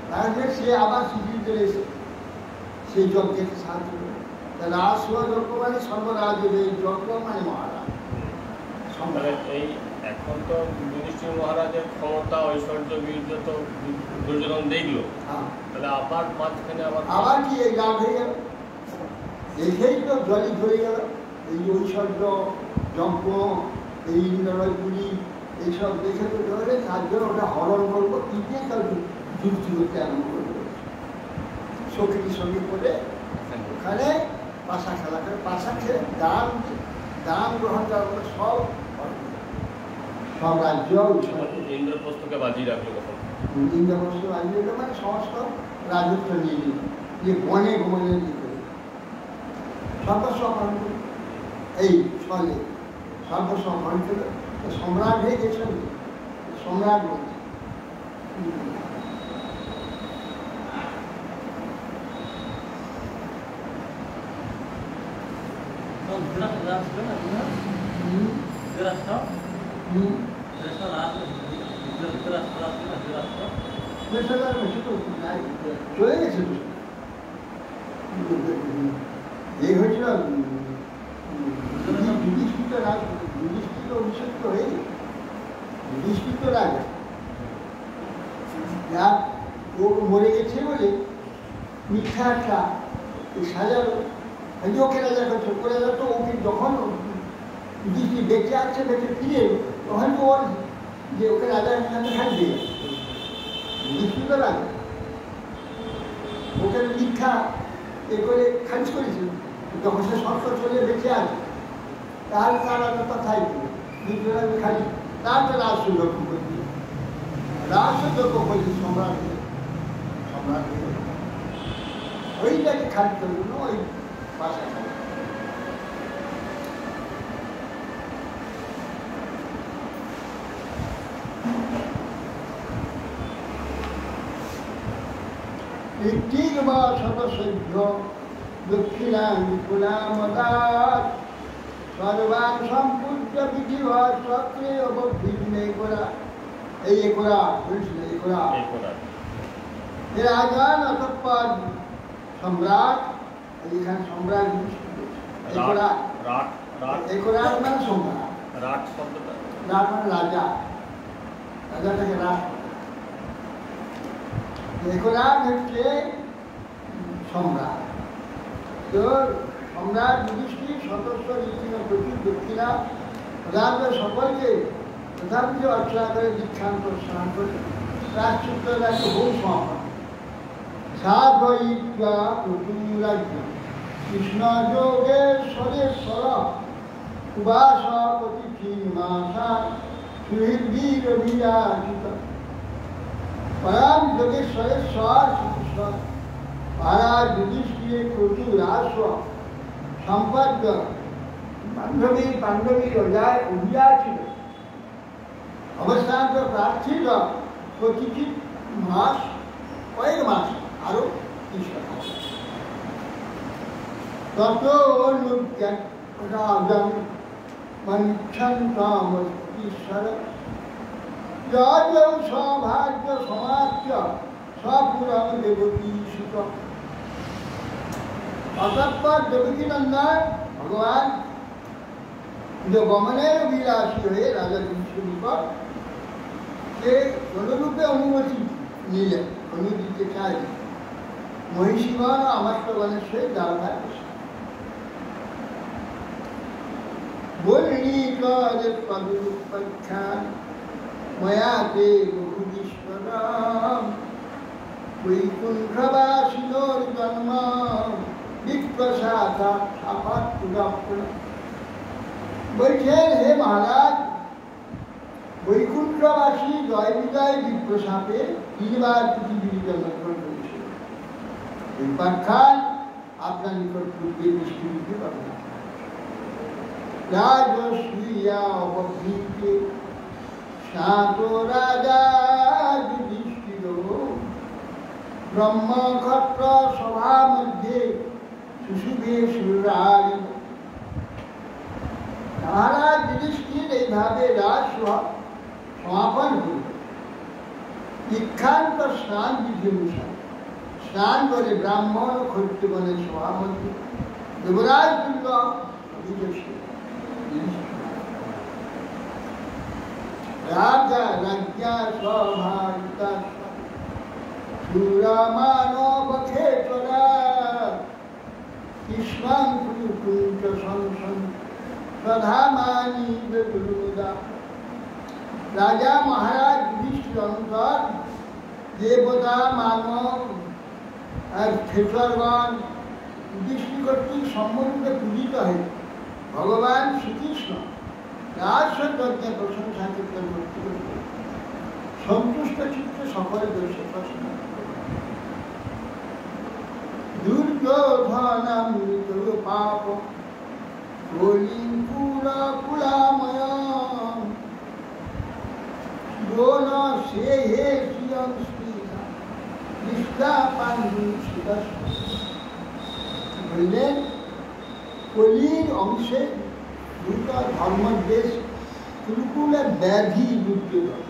A: তাহলে সে আবার শিবির চলে এসে সেই যজ্ঞের সাহায্য করে। রাজস্ব যজ্ঞ মানে সর্বরাজ, যজ্ঞ মানে মহারাজ।
B: এই এখন তো যুধিষ্ঠির মহারাজের ক্ষমতা, ঐশ্বর্য, বীর্য তো দুর্যোধন দেখলো, তাহলে আবার মাঝখানে
A: আবার কি এই লাভ হয়ে গেল, দেখেই তো জলে ধরে গেল। এই ঐশ্বর্য, যজ্ঞ, এই ইন্দ্রপুরী, এইসব দেখে তো ধরে তার জন্য ওটা হরণ করবো, কি দিয়ে তার যুক্তি করতে আরম্ভ করবো। সখীর সঙ্গে করে ওখানে পাশা খেলা করে, পাশা খেলে দান গ্রহণ করার পরে সব রাজ্য
B: ইন্দ্রপ্রস্থকে বাজিয়ে রাখলো। তখন
A: ইন্দ্রপ্রস্থ বাজিয়ে রাখলো মানে সমস্ত রাজত্ব নিয়ে নিল, যে বনে বনে দিতে সর্বস্ব হরণ করল। এই ফলে সর্বস্ব হরণ করল, সম্রাট হয়ে গেছে, সম্রাট বলছে। চলে গেছে, এই হয়েছিল যুধিষ্ঠির রাজ, যুধিষ্ঠির অভিষিক্ত হয়ে গেছে, যুধিষ্ঠির রাজা যা ও মরে গেছে বলে মিথ্যা একটা সাজালো, ওকে রাজা করছে, ওকে রাজা তো ওকে যখন যুধিষ্ঠির বেঁচে আছে, বেঁচে ফিরে এলো, তখন তো ওর যে ওকে রাজা এখানে থাকবে, যুধিষ্ঠির রাজা ওকে মিথ্যা এ করে খারিজ করেছিল। যখন সে সরকার চলে বেঁচে আছে, তাহলে তার রাজা কথাই খালি তারপরে রাজস্ব লক্ষ্য করছি, রাজস্ব লক্ষ্য করছি সম্রাট সম্রাট ওইটাকে খারিজ করে দিল, ওই ভাষা খালি। সদস্য দক্ষিণা বিপুলামদাস সর্বান সম্পূর্ণ বিধিবৎ চক্রে অবভিন্ন করা। এই একরা বলছিল, একরা রাজান অতঃপর সম্রাট, এখানে সম্রাট একরা মানে সম্রাট, রাট মানে রাজা, রাজাটাকে রাট, একরাট হচ্ছে সম্রাট। তো সম্রাট যুধিষ্ঠির সদস্য নীতিনা প্রচুর দক্ষিণা প্রদান করে সকলকে প্রধানমন্ত্রী অর্চনা করে দীক্ষান্ত স্নান করে প্রাশ্চিত্য রাজ্য বহু সমাপন সাধয়িত্বা প্রচুর রাজ্য কৃষ্ণ যোগেশ্বরেশ্বর উপাসকতি মাসা সুহৃদ্বীর বিরাজিত পরাম যোগেশ্বরেশ্বর শ্রীকৃষ্ণ মহারাজ যুধিষ্ঠিরের প্রচুর রাজস্ব সম্পদ পাণ্ডবী রজায় অভিয়াছিল অবস্থান প্রার্থিত প্রতিটি মাস, কয়েক মাস আরো তত ঈশ্বর জয় সৌভাগ্য সমাজ্য সপুরম দেবকী সুত। অতঃপর দেবকী নন্দন ভগবান গমনের বিলাসী হয়ে রাজা যুধিষ্ঠির যে কোনরূপে অনুমতি নিলেন, অনুদিতে চাই মহিষীগণ আমাস্যগণের সহিত দ্বারা বর্ণিক পদুপখ্যান ময়া তে বহুদীশ্বরম বৈকুণ্ঠবাসিনোর জন্ম বিপ্রসাদা সাপাত্তুরাপ্র। বলছেন, হে মহারাজ, বৈকুণ্ঠবাসী জয় বিজয় বিপ্রসাপে 3 বার পৃথিবীর জন্মগ্রহণ করেছিল। এই পাখান আপনার নিকট পূর্বে দৃষ্টি দিতে পারবে না। রাজসূয়া অবধূতে শান্ত রাজা যুধিষ্ঠির ব্রহ্মক্ষত্র সভা মধ্যে সুশুভে সুরাজ। মহারাজ যুধিষ্ঠির এইভাবে রাজসভা সমাপন হল। দীক্ষান্ত স্নান বিধি অনুসারে স্নান করে ব্রাহ্মণ ক্ষত্রিয়গণের সভা মধ্যে যুবরাজ তুল্য অভিযোগ রাজা রাজ্ঞা সভায়িতা সুরামানব ক্ষেত্রা কৃষ্ণাং কুঞ্চ সংসন প্রধামানি বেদুদা। রাজা মহারাজ যুধিষ্ঠির অন্তর দেবতা মানব আর ক্ষেত্রগণ যুধিষ্ঠির কর্তৃক সম্মুখে পূজিত হয়ে ভগবান শ্রীকৃষ্ণ রাজসযজ্ঞে প্রশংসা কীর্তন করতে করতে সন্তুষ্ট চিত্তে সকলে দর্শে প্রশ্ন দুর্যোধনামৃত পাপ কলিঙ্কুলা কুলাময় দ্রোণ সে হে শ্রিয়ং শ্রীরা কৃষ্ণা পাণ্ডু সুদর্শন। বললেন, কলির অংশে দুটো ধর্মদেশ কুলকুলের ব্যাধি দুর্যোধন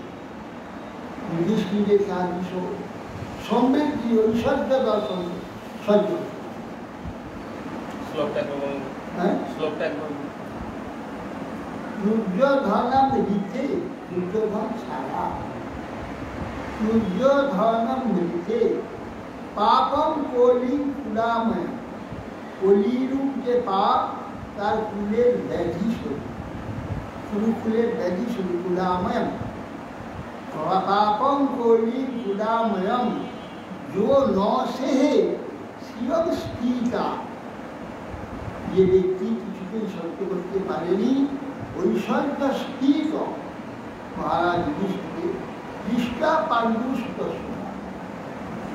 A: যুধিষ্ঠিরের কাজ সমৃদ্ধি ঐশ্বর্য দর্শন সহ্য। দুর্যোধনম মৃতে দুর্যোধন ছাড়া দুর্যোধনম মৃতে পাপম কলি কুলাময়। কলিরূপ যে পাপ তার কুলের ব্যাধি শুরু কুলের ব্যাধি শুরু কুলাময়ম পাপম কলি কুলাময়ম जो न সেহে শিরম স্থিতা। যে ব্যক্তি কিছুতেই সত্য করতে পারেনি ঐশ্বর্য স্থিত মহারাজ যুধিষ্ঠির কৃষ্ণা পাণ্ডু সুদর্শন।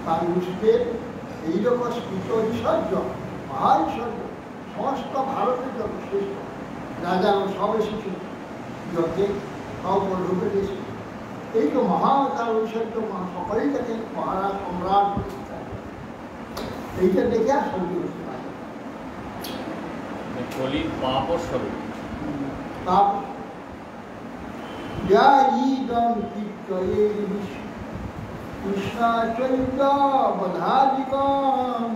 A: পাণ্ডুষ্টের এইরকম স্থিত ঐশ্বর্য মহাঐশ্বর্য সমস্ত ভারতের যত শ্রেষ্ঠ রাজা সব এসেছে যজ্ঞে অপরূপে এসেছে। এই তো মহাতার ঐশ্বর্য সকলেই তাকে মহারাজ সম্রাট এইটা দেখে আর সহ্য করতে পারে। পাপ কৃষ্ণাচৈত বধাদিকম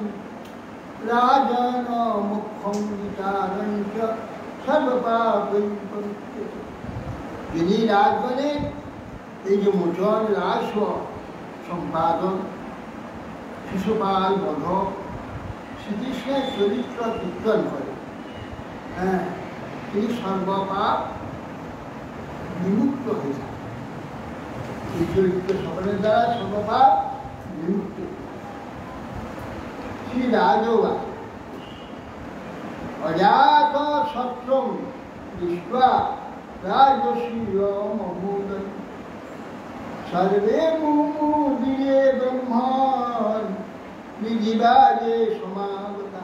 A: রাজন মুখ্যম বিচারঞ্চ সর্বপাপৈ পরিত্যক্ত। যিনি রাজগণের এই যে মোচন রাজস্ব সম্পাদন শিশুপাল বধ শ্রীকৃষ্ণের চরিত্র কীর্তন করে, হ্যাঁ, তিনি সর্বপাপ বিমুক্ত হয়ে যান। এই চরিত্র সকলের দ্বারা সর্বপাপ বিমুক্ত। শ্রী রাজবা অজাত সত্রম দৃষ্টা রাজস্বীয় মহোদয় সর্বে মুমুদিরে ব্রহ্মণ বিধিবাজে সমাগতা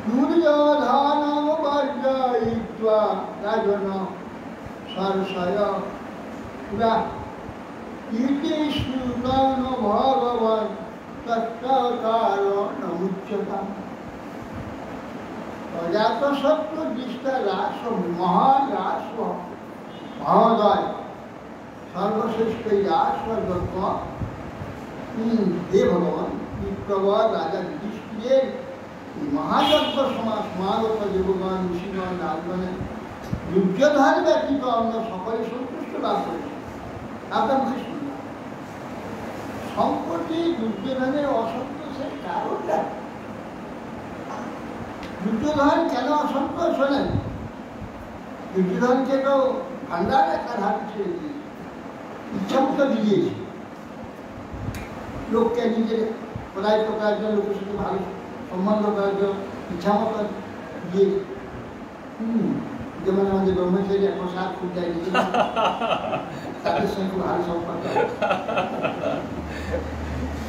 A: দুর্যোধনম বর্জয়িত্বা রাজন সরসয় পুরা ইতি শ্রুতন ভগবান তত্ত্বকারণমুচ্যতা। অজাতশত্রু দৃষ্টা রাস মহান রাস মহোদয় সর্বশ্রেষ্ঠ এই রাজস্বযজ্ঞ হে ভগবান বিপ্রবর রাজা যুধিষ্ঠিরের মহাযজ্ঞ সমাগত দেবগণ ঋষিগণ রাজগণের দুর্যোধন ব্যতীত অন্য সকলে সন্তুষ্ট লাভ করেছে। আপনার মুখে শুনলাম সম্প্রতি দুর্যোধনের অসন্তোষের কারণটা দুর্যোধন কেন অসন্তোষ হলেন? দুর্যোধনকে তো ভান্ডার একটা ধার ছেড়ে দিয়েছে, ইচ্ছা মতো দিয়েছে, লোককে নিজের প্রদায়িত্ব করার জন্য, লোকের সাথে ভালো সম্বন্ধ করার জন্য ইচ্ছা মতো দিয়েছে। যেমন আমাদের ব্রহ্মচারী প্রসাদ খুব যায় তাদের সঙ্গে ভালো সম্পর্ক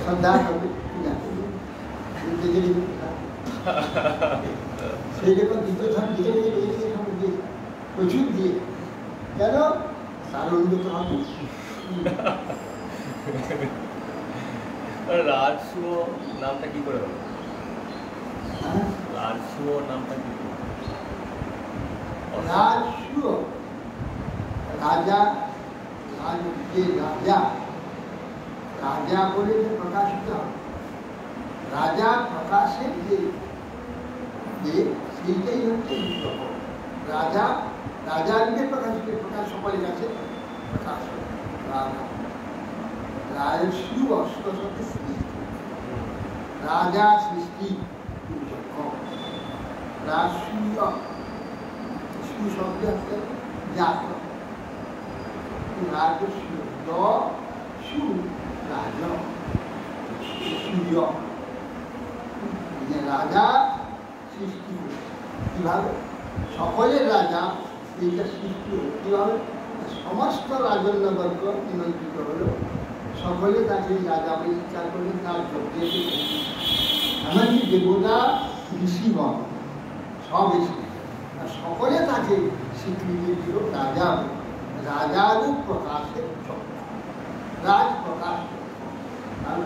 A: শ্রদ্ধা করবে সেই রকম দ্বিতীয় দিয়ে প্রচুর দিয়ে কেন তার উন্নত হবে।
B: রাজসূয় নামটা কি করে হলো? রাজসূয় নামটা কি?
A: রাজসূয় রাজা, যে রাজা, রাজা বলে যে প্রকাশিত রাজা প্রকাশের যে সেইটাই হচ্ছে রাজা, রাজার যে প্রকাশিত প্রকাশ সকলের কাছে প্রকাশ রাজা। রাজসূয় অস্ত্র শব্দে সৃষ্টি, রাজা সৃষ্টি রাজসূয় শব্দ হচ্ছে জাত রাজসূয় সু রাজ সূর্য রাজা সৃষ্টি কিভাবে সকলের রাজা এইটা সৃষ্টি হল কিভাবে সমস্ত রাজন্যবর্গ নিমন্ত্রিত হলো সকলে তাকে রাজা বলে ইচ্ছা করলেন তার যজ্ঞে এমনকি দেবতা ঋষিগণ সব এসে সকলে তাকে স্বীকৃতি দিল রাজা, রাজারও প্রকাশের চক্র রাজ প্রকাশ আর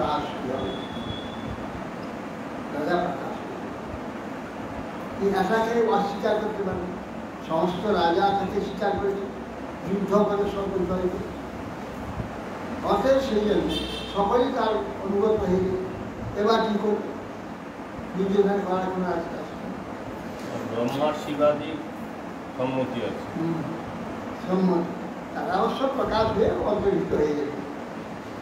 A: রাজা প্রকাশ এই আশাকে অস্বীকার করতে পারবে। সমস্ত রাজা তাকে স্বীকার করেছে, যুদ্ধ করে সকল করে অতএব সেই জন্য সকলেই তার অনুগত হয়ে গেল। এবার কি করবে? দুর্যোধন করার কোনো রাস্তা
B: ব্রহ্মা শিবাদির সম্মতি আছে,
A: সম্মতি তারা অবশ্য প্রকাশ হয়ে অন্তর্হিত হয়ে গেছে,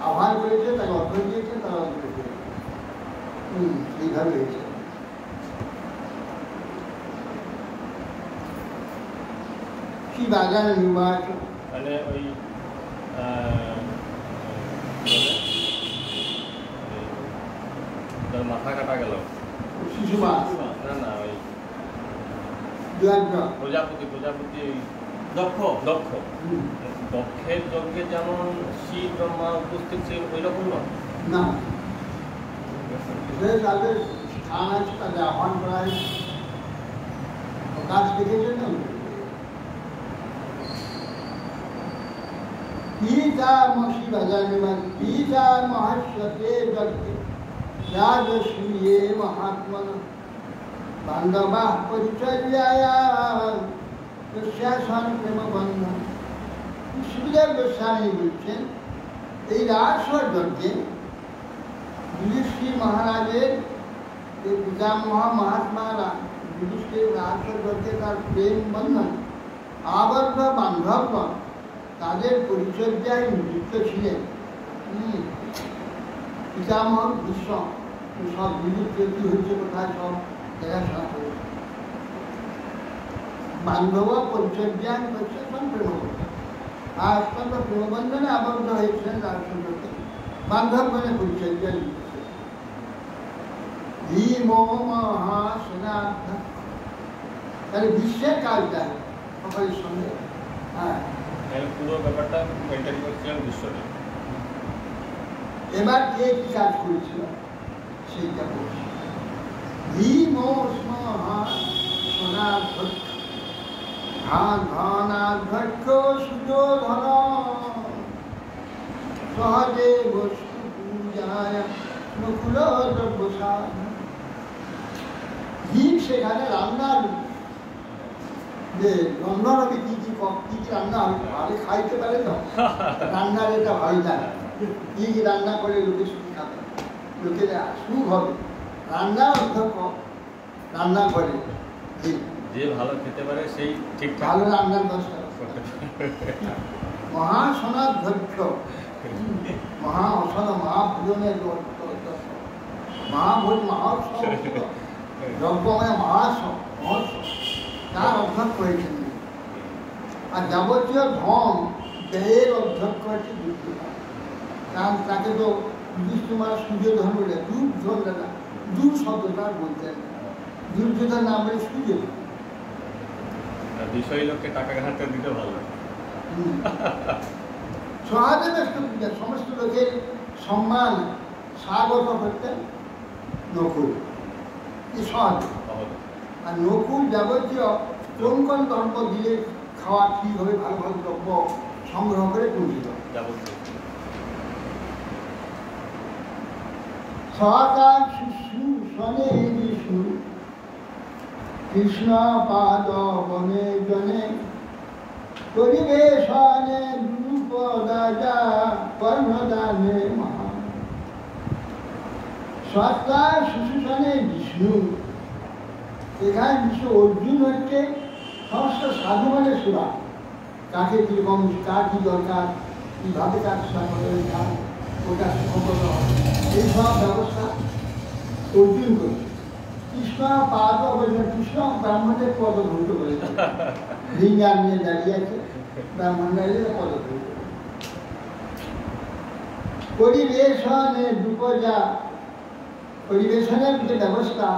A: আহ্বান করেছে, তাকে অর্থ দিয়েছে, তারা অন্তর্হিত হয়ে এইভাবে হয়েছে। কি বাজার নির্বাচন
B: মানে ওই মাথা কাটা গেল
A: শিশুপাল
B: না না ওই প্রজাপতি দক্ষ দক্ষের যজ্ঞে যেমন শিব ব্রহ্মা উপস্থিত ছিল ওই রকম
A: না, তাদের স্থান আছে, তাদের আহ্বান করা হয়েছে, প্রকাশ দেখেছেন না। পিতামহী ভজনমত পিতামহস্যতে যজ্ঞে রাজসূয়ে মহাত্মনঃ বান্ধবাঃ পরিচর্যায়া প্রশাসন প্রেম বন্ধন। সুখদেব গোস্বামী বলছেন এই রাজসূয় যজ্ঞে যুধিষ্ঠির মহারাজের এই পিতামহ মহাত্মা যুধিষ্ঠির রাজসূয় যজ্ঞে তার প্রেম বন্ধন আবদ্ধ বান্ধবগণ তাদের পরিচর্যায় নিযুক্ত ছিলেন। পিতামহ বিশ্ব সব বিলুপ্ত কি হচ্ছে কোথায় সব দেখাশোনা করেছে। বান্ধব পরিচর্যায় হচ্ছে প্রেমবন্ধন, আর অত্যন্ত প্রেমবন্ধনে আবদ্ধ হয়েছিলেন রাজচন্দ্রকে বান্ধবগণে পরিচর্যায় নিযুক্ত। ভীম মহাসেনাধ্য তাহলে বিশ্বের কাজটা সকলের সঙ্গে
B: পুরো ব্যাপারটা মেনটেন করছিলেন বিশ্বকে।
A: এবার কে কি কাজ করেছিল সেইটা বলছি। ভীম ঘনাধ্যক্ষ সুযোধন সহজে বস্তু পূজায় নকুল দ্রব্যসাধ। ভীম সেখানে রান্নার যে রন্ধনকে কি কি রান্না ভালো খাইতে পারে তো, রান্নার এটা ভালো জানে কি কি রান্না করে লোকে সুখী খাবে, লোকের সুখ হবে। রান্না অধ্যক্ষ রান্না করে
B: যে ভালো খেতে পারে সেই ঠিক
A: ভালো রান্নার দশটা মহাসনাধ্যক্ষ মহা অসন মহাভোজনের মহাভোজ মহোৎসব যজ্ঞময় মহাসব মহোৎসব তার অধ্যক্ষ হয়েছেন। আর যাবতীয় ধন দেহের অধ্যক্ষ হচ্ছে দুর্যোধন। কারণ তাকে তো যুধিষ্ঠির সূর্যধন বলে দুর্ধন না, দূর শব্দটা বলতেন, দুর্যোধন নাম বলে সূর্যধন।
B: বিষয় লোককে টাকা ঘাটতে দিতে ভালো।
A: সহদেবের পূজা সমস্ত লোকের সম্মান স্বাগত করতেন নকুল, এই সহদেব। আর নকুল যাবতীয় কোন দ্রব্য দিলে খাওয়া ঠিক হবে, ভালো ভালো দ্রব্য সংগ্রহ করে পৌঁছিত। সহকার শুশ্রূষণে বিষ্ণু কৃষ্ণ পাদ বনে জনে পরিবেশনে রূপ রাজা কর্ণদানে মহা। সৎকার শুশ্রূষণে বিষ্ণু, এখানে বিশ্ব অর্জুন হচ্ছে সমস্ত সাধু মানে সুরা, কাকে কিরকম কার কি দরকার, কীভাবে কার সাথে ওটা সম্পর্ক হবে, এই সব ব্যবস্থা অর্জুন করে। কৃষ্ণ পাদ অবশ্যই কৃষ্ণ ব্রাহ্মণের পদ ধরিত করেছে, লিঙ্গার নিয়ে দাঁড়িয়ে আছে, ব্রাহ্মণের পদ ধরিত। পরিবেশনে দুপজা, পরিবেশনের যে ব্যবস্থা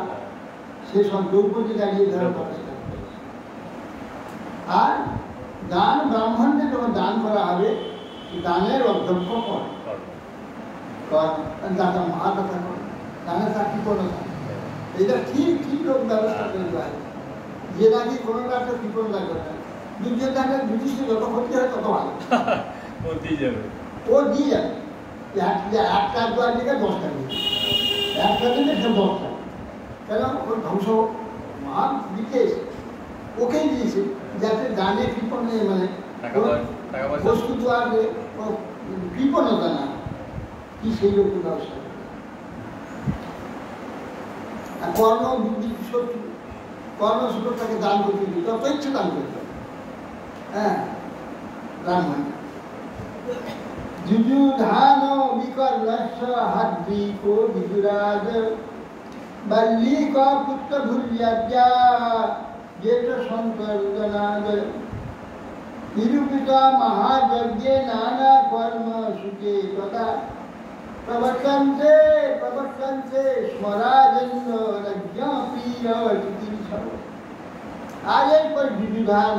A: সেসব দ্রৌপদী দাঁড়িয়ে ধরার ব্যবস্থা। আর দান ব্রাহ্মণদের যখন দান করা হবে, দানের অধ্যক্ষ করে দাতা মহাদাতা করে, দানের তা কৃপণতা, এটা ঠিক ঠিক লোক ব্যবস্থা করে দেওয়া হয়। যে নাকি কোনোটা একটা কৃপণতা করে না, দুর্যোগ দানের ব্রিটিশে যত ক্ষতি হয় তত ভালো, ও দিয়ে যাবে। একটা দুয়ার দিকে 10টা দিকে, একটা দিকে 10টা, কেন ওর ধ্বংস মহান বিশেষ ওকেই দিয়েছে, যাতে দানে কৃপণ মানে বস্তু দুয়ারে কৃপণতা না, কি সেই লোকের ব্যবস্থা। কর্ণ বুদ্ধি শত্রু, কর্ণ শত্রু তাকে দান করতে দিই, যত ইচ্ছে দান করতে। হ্যাঁ, ব্রাহ্মণ যুযুধান বিকর্ণস্য হাদ্বীপ বিদুরাজ বাল্লিক পুত্র ভুর্যাজ্ঞা জ্যেষ্ঠ সন্তর্জনাদ নিরূপিত মহাযজ্ঞে নানা কর্ম সুখে তথা প্রবর্তন্তে স্মরাজন্য রাজ্য প্রিয় চিকিৎসক। আর এরপর বিদুধান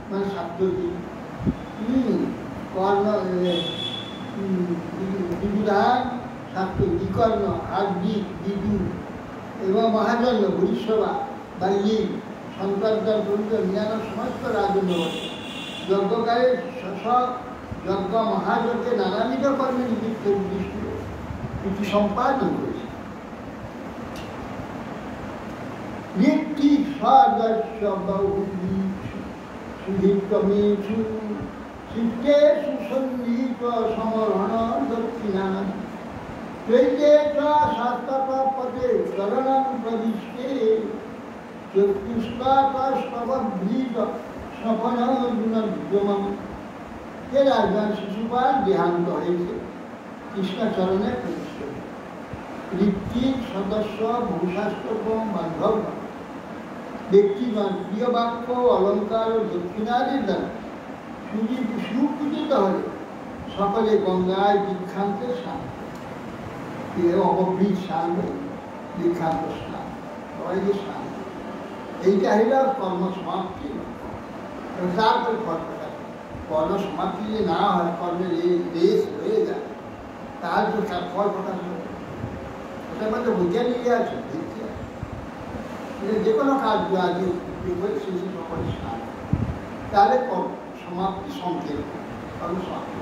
A: মানে সাপ্তকী, কর্ণ বিদুধান সাপ্তকী, বিকর্ণ হার্দিক বিদু এবং মহাজন্য ভূরিসভা বাল্যিক সন্তানদার পর্যন্ত অন্যান্য সমস্ত রাজন্য যজ্ঞকারের শাসক যজ্ঞ মহাযজ্ঞে নানাবিধ কর্মে নিযুক্ত উদ্দিষ্ট কিছু সম্পাদন করেছে। ঋত্বিক সদস্য বহু সুধীর্ঘমেষু শিষ্যে সুসন্নিহিত সমরণ দক্ষিণা ত্রৈতে চ শাস্ত্রপদে চরণং প্রবিষ্টে চতুষ্কৃত স্বপনজুনম। যে রাজধান শিশুপাল দেহান্ত হয়েছে, কৃষ্ণচরণে প্রবিষ্ট। ঋত্বিক সদস্য বহুশাস্ত্র বান্ধব ব্যক্তিগণ প্রিয় বাক্য অলঙ্কার ও দক্ষিণাদির দ্বারা সুপূজিত হলে সকলে গঙ্গায় দীক্ষান্তের স্নান, অপবৃত স্নান, দীক্ষান্ত স্নান, সবাইকে স্নান। এইটা হইল কর্মসমাপ্তি। তারপরে ফল প্রকাশ। কর্মসমাপ্তি যে না হয়, কর্মের রেস হয়ে যায়, তার তো ফল প্রকাশ হবে। ওটার মধ্যে বৈজ্ঞানিক আছে, দেখতে আছে যে কোনো কাজ আগে শেষে সকলে স্নান, তাহলে সমাপ্তি সংকেত, কর্মসমাপ্তি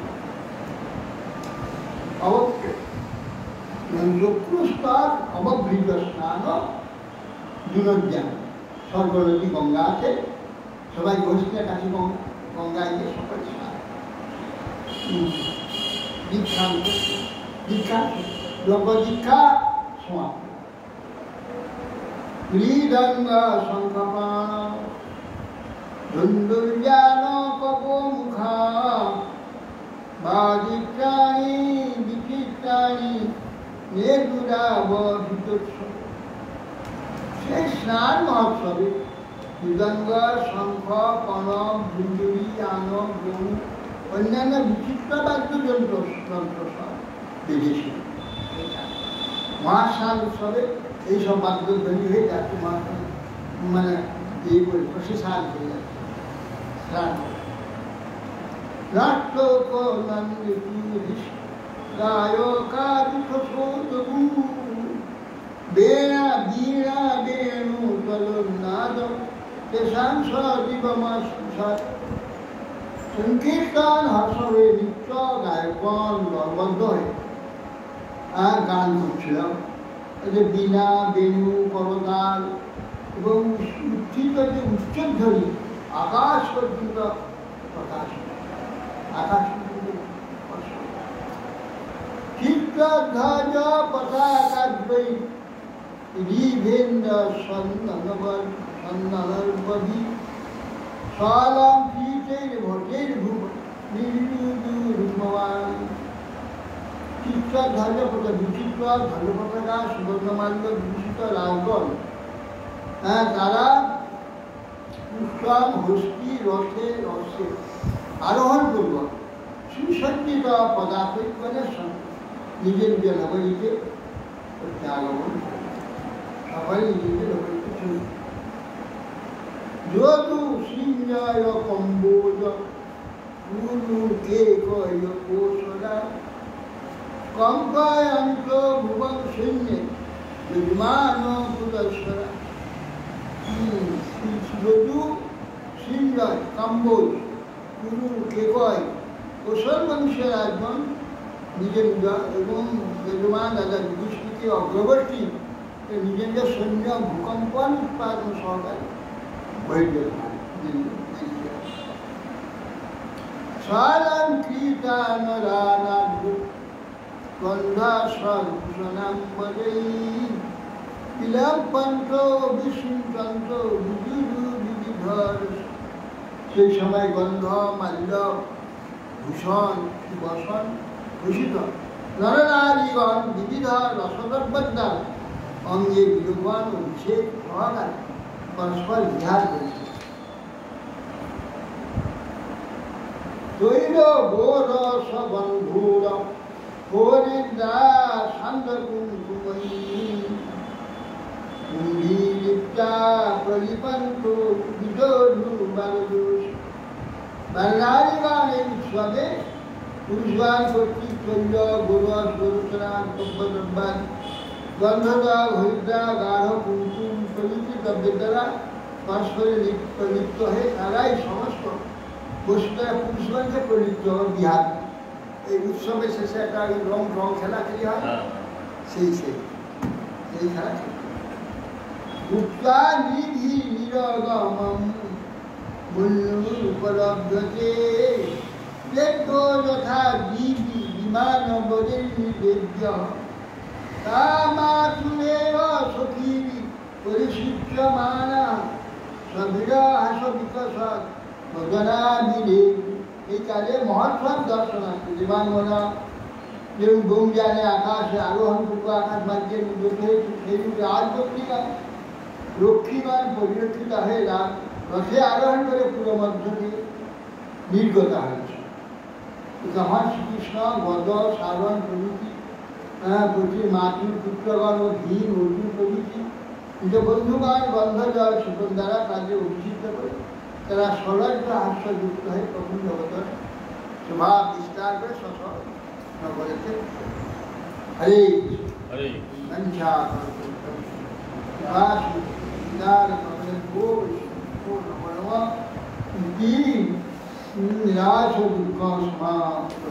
A: লক্ষ্যস্তার অবভৃত স্নান জুনজ্ঞান। সর্বনদী গঙ্গা আছে, সবাই ঘোষণা কাছে গঙ্গায় গিয়ে সকল স্নান। দীক্ষান্ত দীক্ষা লোক দীক্ষা সমাপ্ত। হৃদঙ্গ শঙ্খপাণ ধুন্দুর্যান কপমুখা বাদিত্রাণি বিচিত্রাণি মেঘুরাবহিতোৎসব। সেই স্নান মহোৎসবে হৃদঙ্গ শঙ্খ কনক ধুন্দুরি আনক গরু অন্যান্য বিচিত্র বাদ্যযন্ত্র সব বেরিয়েছিল। মহাস্নান উৎসবে এইসব বাদ্যধ্বনি হয়ে যাচ্ছে, মানে এই প্রশাসন হয়ে যাচ্ছে। সংকীর্তন হর্ষবে নৃত্য গায়কন দলবদ্ধ হয়ে গান করছিলাম। বীণা, বেণু, করতাল এবং উত্থিত যে উচ্চধ্বনি আকাশ পর্যন্ত প্রকাশ, আকাশ চিত্রধ্বজ পতাকাদ্বৈ ঋভেন্দ্র সন্নবী সালাম পীতের ভটের ভূপ নির্মূলমান চিত্রধ্বজ পতাকা, বিচিত্র ধ্বজ পতাকা, সুবর্ণমাল্য বিভূষিত লালগণ, তারা পুষ্পম হস্তি রথে রসে আরোহণ পূর্বক সুসজ্জিত পদাতিক্রমের সঙ্গে নিজের নিজের নগরীতে প্রত্যাগমন করে। সবাই নিজেদের নগরীতে চলে যদু সিঞ্জয় কম্বোজ গুরু কে কয় কোশলা কম্পায়ন্ত ভুবন সৈন্যে বিমান পুরস্করা। যদু সিঞ্জয় কম্বোজ গুরু কে কয় কোশল মানুষের রাজগণ নিজের এবং যজমান রাজা যুধিষ্ঠিরকে অগ্রবর্তী নিজের নিজের সৈন্য ভূকম্পন উৎপাদন সহকারে সেই সময় গন্ধ মাল্য ভূষণ বসন ভূষিত নরনারীগণ বিবিধ রসদ্রব্যার অঙ্গে বিলোপন অভিষেক সহকারে পরস্পর বিহার করেছে। তৈল গোরস বন্ধুর হরিদ্রা সান্দ কুঙ্কুময়ী কুম্ভীলিপ্তা প্রলিপন্তু বিদোধু বারদোষ। নারীগণ এই উৎসবে পুরুষগণ কর্তৃক তৈল গোরস গরুচনা দ্রব্যাদি গন্ধদল হরিদ্রা গাঢ় কুমকুম প্রভৃতি দ্রব্যের দ্বারা পরস্পরে লিপ্ত হয়ে তারাই সমস্ত বস্তুরা পুরুষগণকে প্রলিপ্ত বিহার। এই উৎসবের শেষে একটা রং খেলা খেলি হয়, সেই খেলা খেলি। গুপ্তা নিধি নিরগমম উপলব্ধতে যথা দিবি বিমান বদে কামাতুলেব সখীবি পরিশুচ্যমানা সবিরহাস বিকশৎ বদনাবিদে। এই কালে মহোৎসব দর্শনার্থী বিমানগণা যেরকম গঙ্গানে আকাশে আরোহণ করবো, আকাশ মার্গের মধ্যে সেই রাজপত্রিকা লক্ষ্মীগণ পরিলক্ষিত হয়ে রথে আরোহণ করে পুরো মধ্য দিয়ে নির্গত হয়েছে। তখন শ্রীকৃষ্ণ গদ শ্রাবণ প্রভৃতি প্রচুর মাতুর পুত্রগণ ও ভীম অর্জুন প্রভৃতি নিজ বন্ধুগণ গন্ধজল সুতন দ্বারা তাদের অভিষিক্ত করে তারা সলজ্জ হাস্যযুক্ত হয়ে প্রভু জগতের স্বভাব বিস্তার করে সকলেতে হরে হরে নিরাশ দুঃখ সমাপ্ত।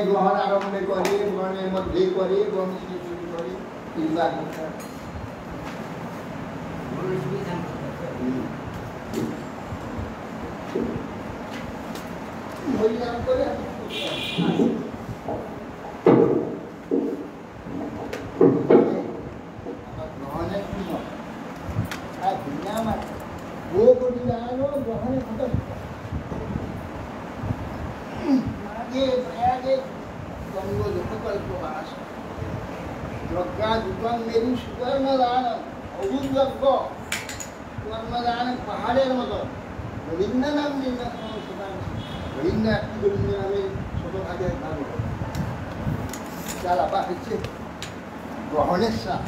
A: গ্রহণ আরম্ভে করে, গ্রহণের মধ্যে করে, গ্রহণ শুরু করে, তিনবার হরিনাম করে গ্রহণের সময় আর হরিনাম আছে ও করিলানো গ্রহণের কথা আগে গঙ্গ লোককল্পবাস যজ্ঞা যুগং মেরু সুকর্ণদান অভুযজ্ঞ কর্মদান পাহাড়ের মতো রবীন্দ্র নাম রবীন্দ্র একটি রবীন্দ্র নামে ছোটখাটো ভাগ কাল আবার হচ্ছে গ্রহণের স্নান।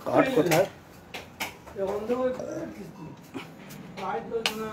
C: কাঠ কোথায়?
D: না